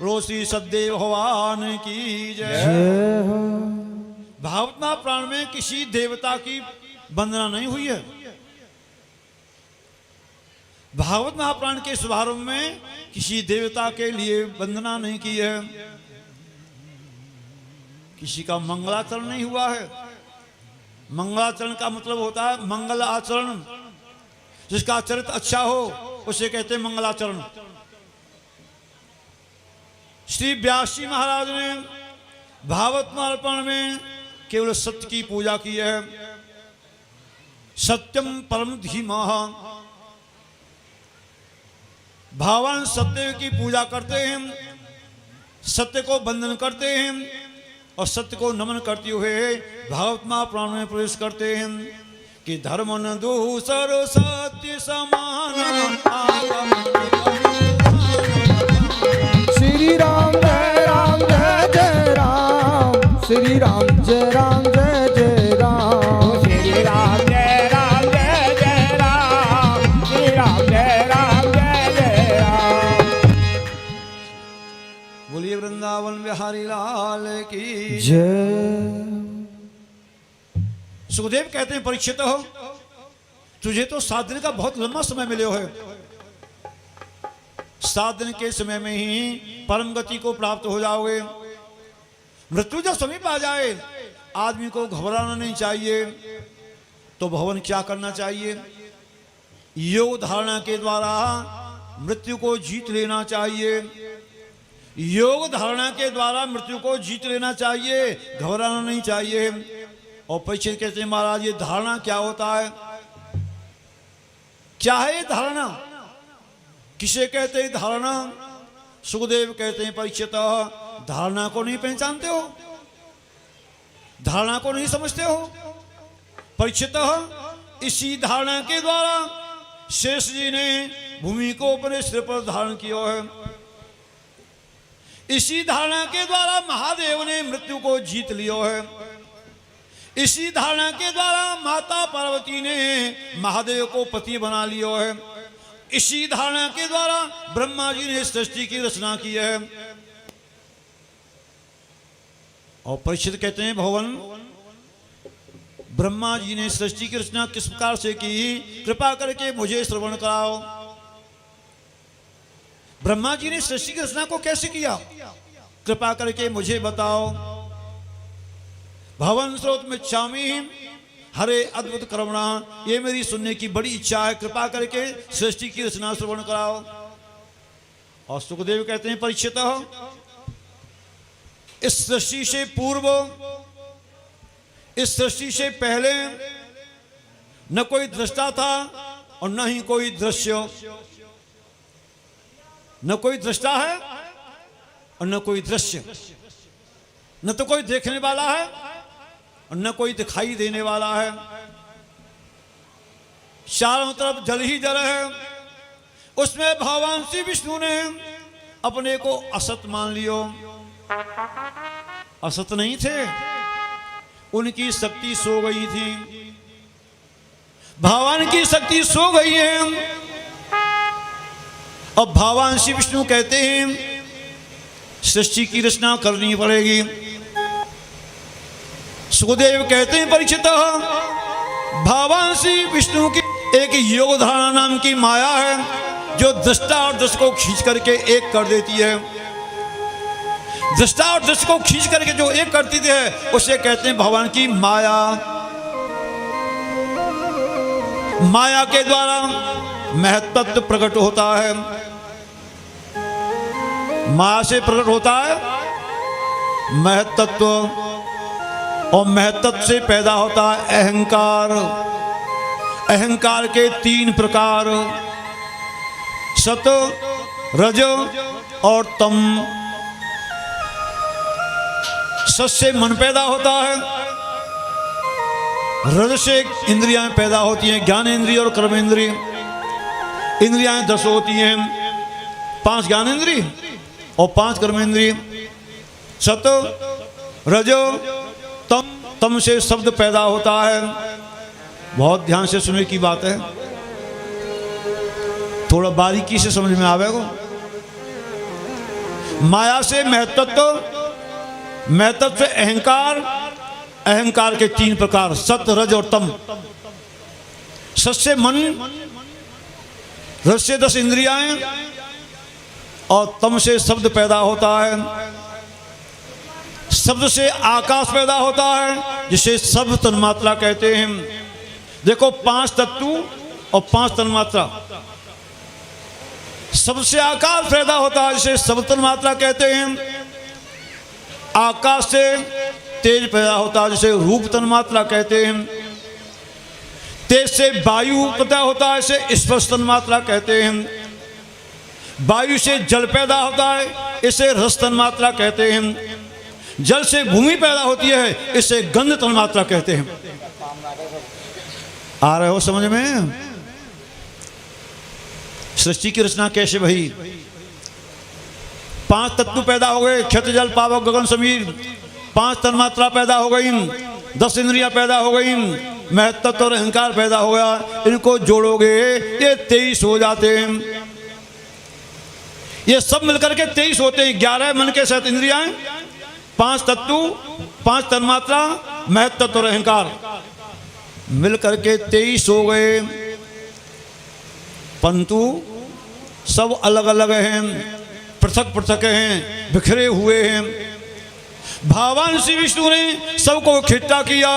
[SPEAKER 2] रोसी सद्देव भगवान की जय।
[SPEAKER 3] जय हो।
[SPEAKER 2] भागवत महापुराण में किसी देवता की वंदना नहीं हुई है। भागवत महापुराण के शुभारंभ में किसी देवता के लिए वंदना नहीं की है, किसी का मंगलाचरण नहीं हुआ है। मंगलाचरण का मतलब होता है मंगल आचरण, जिसका चरित्र अच्छा हो उसे कहते हैं मंगलाचरण। श्री व्यास जी महाराज ने भागवत महापुराण में केवल सत्य की पूजा की है। सत्यम परम धीमः, भगवान सत्य की पूजा करते हैं, सत्य को वंदन करते हैं, और सत्य को नमन करते हुए भागवत महापुराण में प्रवेश करते हैं कि धर्म न दूसर सत्य समान।
[SPEAKER 3] श्री राम जय जय राम, श्री राम जय जय राम,
[SPEAKER 1] श्री राम जय जय राम, श्री राम जय जय राम।
[SPEAKER 2] बोलिए वृंदावन बिहारी लाल की
[SPEAKER 3] जय।
[SPEAKER 2] सुखदेव कहते हैं परीक्षित हो, तुझे तो 7 दिन का बहुत लंबा समय मिले है, 7 दिन के समय में ही परम गति को प्राप्त हो जाओगे। मृत्यु जब समीप आ जाए आदमी को घबराना नहीं चाहिए। तो भगवान क्या करना चाहिए? योग धारणा के द्वारा मृत्यु को जीत लेना चाहिए। योग धारणा के द्वारा मृत्यु को जीत लेना चाहिए, घबराना नहीं चाहिए। और परीक्षित कहते हैं महाराज ये धारणा क्या होता है? क्या है ये धारणा? किसे कहते हैं धारणा? सुखदेव कहते हैं परीक्षित धारणा को नहीं पहचानते हो, धारणा को नहीं समझते हो। परीक्षित इसी धारणा के द्वारा शेष जी ने भूमि को अपने सिर पर धारण किया है। इसी धारणा के द्वारा महादेव ने मृत्यु को जीत लिया है। इसी धारणा के द्वारा माता पार्वती ने महादेव को पति बना लिया है। इसी धारणा के द्वारा ब्रह्मा जी ने सृष्टि की रचना की है। और परीक्षित कहते हैं भगवान ब्रह्मा जी ने सृष्टि की रचना किस प्रकार से की, कृपा करके मुझे श्रवण कराओ। ब्रह्मा जी ने सृष्टि की रचना को कैसे किया, कृपा करके मुझे बताओ। भवन स्रोत में चामी हरे अद्भुत कर्मणा, ये मेरी सुनने की बड़ी इच्छा है, कृपा करके सृष्टि की रचना श्रवण कराओ। और सुखदेव कहते हैं परीक्षित इस सृष्टि से पूर्व, इस सृष्टि से पहले न कोई दृष्टा था और न ही कोई दृश्य। न कोई दृष्टा है और न कोई दृश्य, न तो कोई देखने वाला है और न कोई दिखाई देने वाला है। चारों तरफ जल ही जल है। उसमें भगवान श्री विष्णु ने अपने को असत मान लियो। असत नहीं थे, उनकी शक्ति सो गई थी। भगवान की शक्ति सो गई है। अब भगवान श्री विष्णु कहते हैं सृष्टि की रचना करनी पड़ेगी। सुखदेव कहते हैं परीक्षित भगवान श्री विष्णु की एक योग धारणा नाम की माया है जो दृष्टा और दृश्य को खींच करके एक कर देती है। दृष्टा और दृश्य को खींच करके जो एक करती है उसे कहते हैं भगवान की माया। माया के द्वारा महत्त्व प्रकट होता है। माया से प्रकट होता है महत्त्व, और महत्त्व से पैदा होता है अहंकार। अहंकार के 3 प्रकार, सत, रज और तम। सत से मन पैदा होता है, रज से इंद्रियां पैदा होती हैं, ज्ञान इंद्रिय और कर्म इंद्रिय। इंद्रियां 10 होती हैं, 5 ज्ञान इंद्रिय और 5 कर्म इंद्रिय। सत, रज, तम। तम से शब्द पैदा होता है। बहुत ध्यान से सुनने की बात है, थोड़ा बारीकी से समझ में आवेगा। माया से महत्त्व, महत्त्व से अहंकार, अहंकार के 3 प्रकार, सत, रज और तम। सत से मन, रज से 10 इंद्रियां और तम से शब्द पैदा होता है। शब्द से आकाश पैदा होता है जिसे शब्द तन्मात्रा कहते हैं। देखो 5 तत्व और 5 तन्मात्रा। शब्द से आकाश पैदा होता है जिसे शब्द तन्मात्रा कहते हैं। आकाश से तेज पैदा होता है जिसे रूप तन्मात्रा कहते हैं। तेज से वायु पैदा होता है इसे स्पर्श तन्मात्रा कहते हैं। वायु से जल पैदा होता है इसे रस तन्मात्रा कहते हैं। जल से भूमि पैदा होती है इसे गंध तन्मात्रा कहते हैं। आ रहे हो समझ में? सृष्टि की रचना कैसे भई? 5 तत्व पैदा हो गए, क्षत्र जल पावक गगन समीर। 5 तन्मात्रा पैदा हो गई, 10 इंद्रियां पैदा हो गई, महत्त्व और अहंकार पैदा हो गया। इनको जोड़ोगे ये 23 हो जाते हैं। ये सब मिलकर के 23 होते हैं। 11 मन के साथ इंद्रियां, 5 तत्व, 5 तन्मात्रा, महत्त्व और अहंकार मिलकर के 23 हो गए। परंतु सब अलग अलग हैं, पृथक पृथक हैं, बिखरे हुए हैं। भगवान श्री विष्णु ने सबको इकट्ठा किया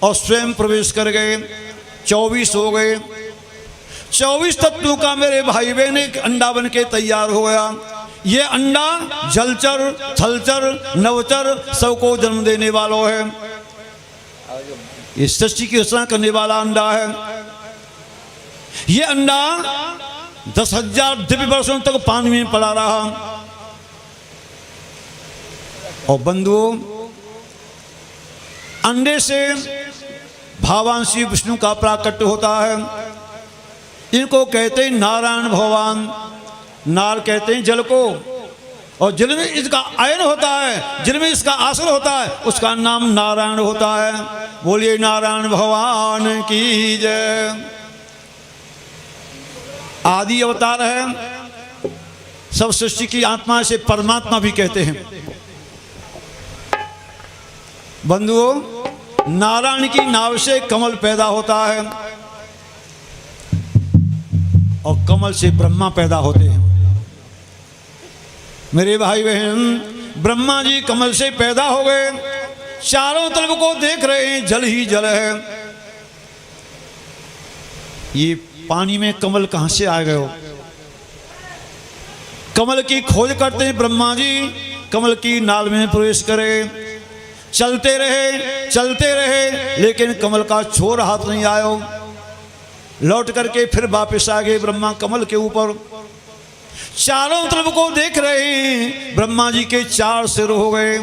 [SPEAKER 2] और स्वयं प्रवेश कर गए। 24 हो गए। 24 तत्वों का मेरे भाई बहन एक अंडा बन के तैयार हो गया। ये अंडा जलचर, थलचर, नवचर सबको जन्म देने वाला है। ये सृष्टि की रचना करने वाला अंडा है। ये अंडा 10,000 दिव्य वर्षों तक पानी में पड़ा रहा। और बंधुओं, अंडे से भगवान श्री विष्णु का प्राकट्य होता है। इनको कहते हैं नारायण भगवान। नार कहते हैं जल को, और जल में इसका आयन होता है, जल में इसका आसन होता है, उसका नाम नारायण होता है। बोलिए नारायण भगवान की जय। आदि अवतार है। सब सृष्टि की आत्मा से परमात्मा भी कहते हैं। बंधुओं, नारायण की नाव से कमल पैदा होता है और कमल से ब्रह्मा पैदा होते हैं। मेरे भाई बहन, ब्रह्मा जी कमल से पैदा हो गए। चारों तरफ को देख रहे हैं, जल ही जल है। ये पानी में कमल कहां से आ गए हो? कमल की खोज करते हैं ब्रह्मा जी। कमल की नाल में प्रवेश करे। चलते रहे, लेकिन कमल का छोर हाथ नहीं आयो। लौट करके फिर वापस आ गए ब्रह्मा कमल के ऊपर। चारों तरफ को देख रहे हैं। ब्रह्मा जी के 4 सिर हो गए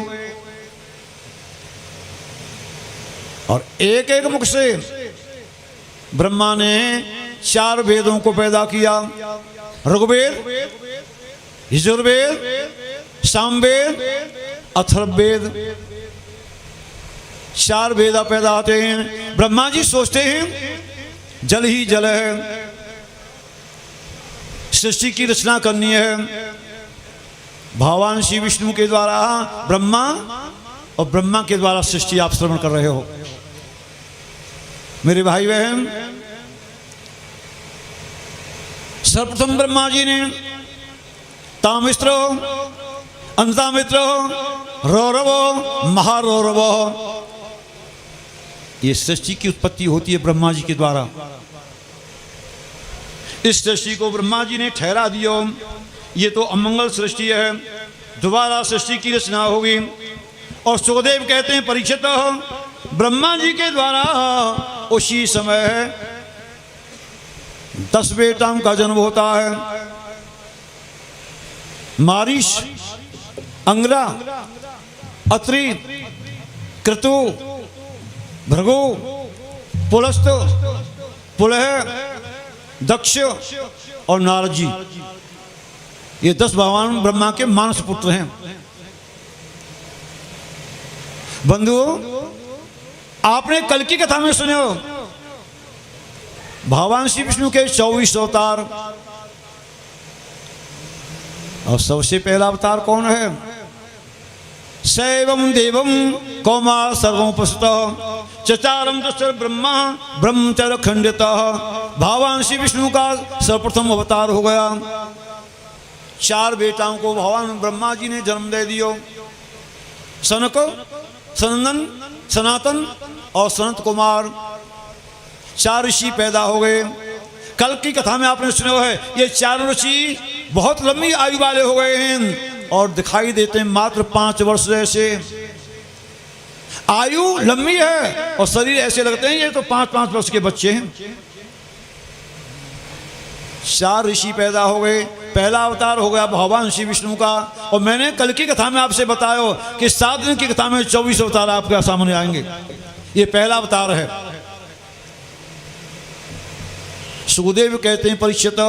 [SPEAKER 2] और एक एक मुख से ब्रह्मा ने 4 वेदों को पैदा किया। ऋग्वेद, यजुर्वेद, सामवेद, अथर्ववेद। 4 वेद पैदा होते हैं। ब्रह्मा जी सोचते हैं जल ही जल है, सृष्टि की रचना करनी है। भगवान श्री विष्णु के द्वारा ब्रह्मा और ब्रह्मा के द्वारा सृष्टि आप श्रवण कर रहे हो। मेरे भाई बहन, सर्वप्रथम ब्रह्मा जी ने तामिश्र, अंतामित्र, रौरव, महारौरव, ये सृष्टि की उत्पत्ति होती है ब्रह्मा जी के द्वारा। इस सृष्टि को ब्रह्मा जी ने ठहरा दिया, ये तो अमंगल सृष्टि है, दोबारा सृष्टि की रचना होगी। और सुखदेव कहते हैं परीक्षित, ब्रह्मा जी के द्वारा उसी समय 10 बेटाओं का जन्म होता है। मारीश, अंगरा, अत्रि, क्रतु, भृगु, पुलस्त, पुलह, दक्ष और नारद जी, ये 10 भगवान ब्रह्मा के मानस पुत्र हैं। बंधुओं, आपने कल की कथा में सुने हो भगवान श्री विष्णु के 24 अवतार, और सबसे पहला अवतार कौन है? सैवम देवम कौमार सर्वोपस्थितः चचारम तस्य ब्रह्मा ब्रह्मचर्य खंडितः। भगवान श्री विष्णु का सर्वप्रथम अवतार हो गया। 4 बेटाओं को भगवान ब्रह्मा जी ने जन्म दे दियो। सनक, सनंदन, सनातन और सनत कुमार, 4 ऋषि पैदा हो गए। कल की कथा में आपने सुना है ये 4 ऋषि बहुत लंबी आयु वाले हो गए हैं और दिखाई देते हैं मात्र 5 वर्ष जैसे। आयु लंबी है और शरीर ऐसे लगते हैं ये तो 5-5 वर्ष के बच्चे हैं। 4 ऋषि पैदा हो गए। पहला अवतार हो गया भगवान श्री विष्णु का। और मैंने कल की कथा में आपसे बताया कि 7 दिन की कथा में 24 अवतार आपके सामने आएंगे। ये पहला अवतार है। सुखदेव कहते हैं परीक्षित,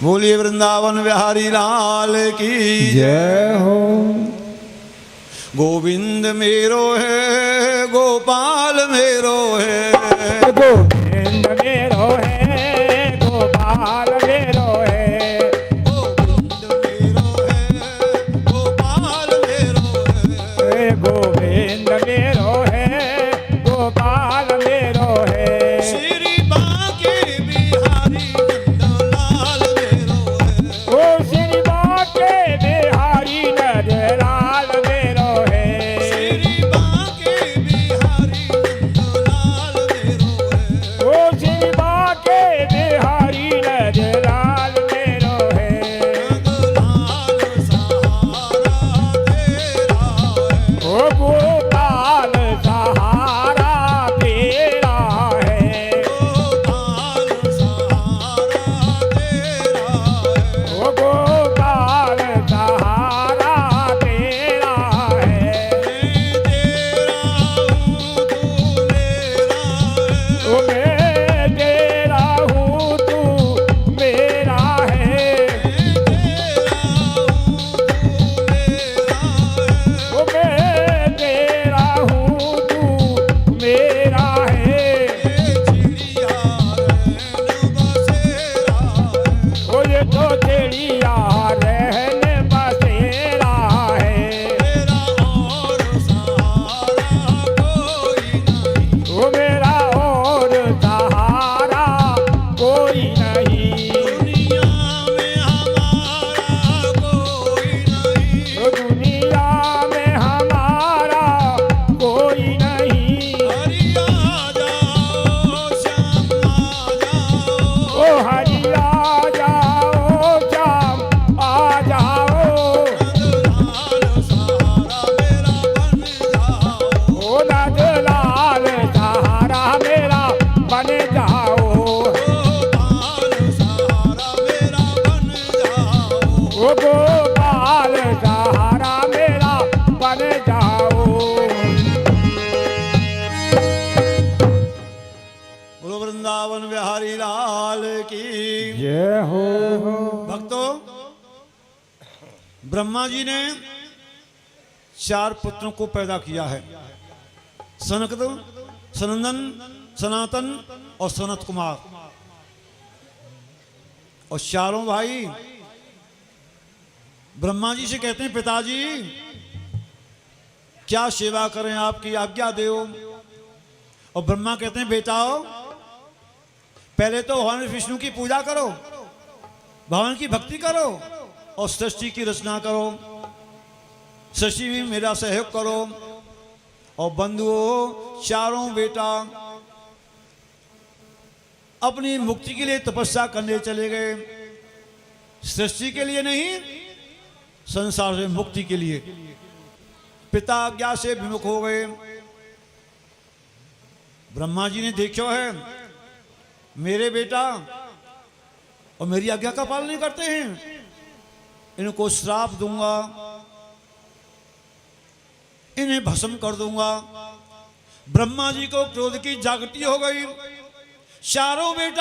[SPEAKER 2] बोलिए वृंदावन बिहारी लाल की
[SPEAKER 1] जय हो।
[SPEAKER 2] गोविंद मेरो है, गोपाल मेरो है,
[SPEAKER 1] गोविंद मेरो है, गोपाल मेरो है,
[SPEAKER 2] गोविंद मेरो है, गोपाल मेरो है,
[SPEAKER 1] गोविंद मेरो है, गोपाल मेरो है।
[SPEAKER 2] श्री बांके बिहारी नंदन
[SPEAKER 1] ये तो तेड़िया रहने बसेरा है,
[SPEAKER 2] मेरा और सहारा कोई नहीं,
[SPEAKER 1] वो मेरा और सहारा कोई नहीं,
[SPEAKER 2] दुनिया में हमारा कोई नहीं,
[SPEAKER 1] तो दुनिया में हमारा कोई नहीं।
[SPEAKER 2] हरिया जाओ श्याम आ जाओ,
[SPEAKER 1] ओ हरि आ जाओ श्याम आ जाओ,
[SPEAKER 2] नंदलाल सहारा मेरा बन जाओ,
[SPEAKER 1] ओ नंदलाल सहारा मेरा बन जाओ,
[SPEAKER 2] गोपाल सहारा मेरा बन जाओ,
[SPEAKER 1] ओ गोपाल सहारा मेरा बन जाओ।
[SPEAKER 2] बोलो वृंदावन बिहारी लाल की।
[SPEAKER 1] जय हो।
[SPEAKER 2] भक्तों, ब्रह्मा जी ने 4 पुत्रों को पैदा किया है, सनकद, सनंदन, सनातन और सनत कुमार। और चारों भाई ब्रह्मा जी से कहते हैं, पिताजी क्या सेवा करें, आपकी आज्ञा दो। और ब्रह्मा कहते हैं, बेटाओ पहले तो भगवान विष्णु की पूजा करो, भगवान की भक्ति करो और सृष्टि की रचना करो, सृष्टि में मेरा सहयोग करो। और बंधुओं, चारों बेटा अपनी मुक्ति के लिए तपस्या करने चले गए, सृष्टि के लिए नहीं, संसार से मुक्ति के लिए। पिता आज्ञा से विमुख हो गए। ब्रह्मा जी ने देखो है, मेरे बेटा और मेरी आज्ञा का पालन नहीं करते हैं, इनको श्राप दूंगा, इन्हें भस्म कर दूंगा। ब्रह्मा जी को क्रोध की जागृति हो गई। चारों बेटा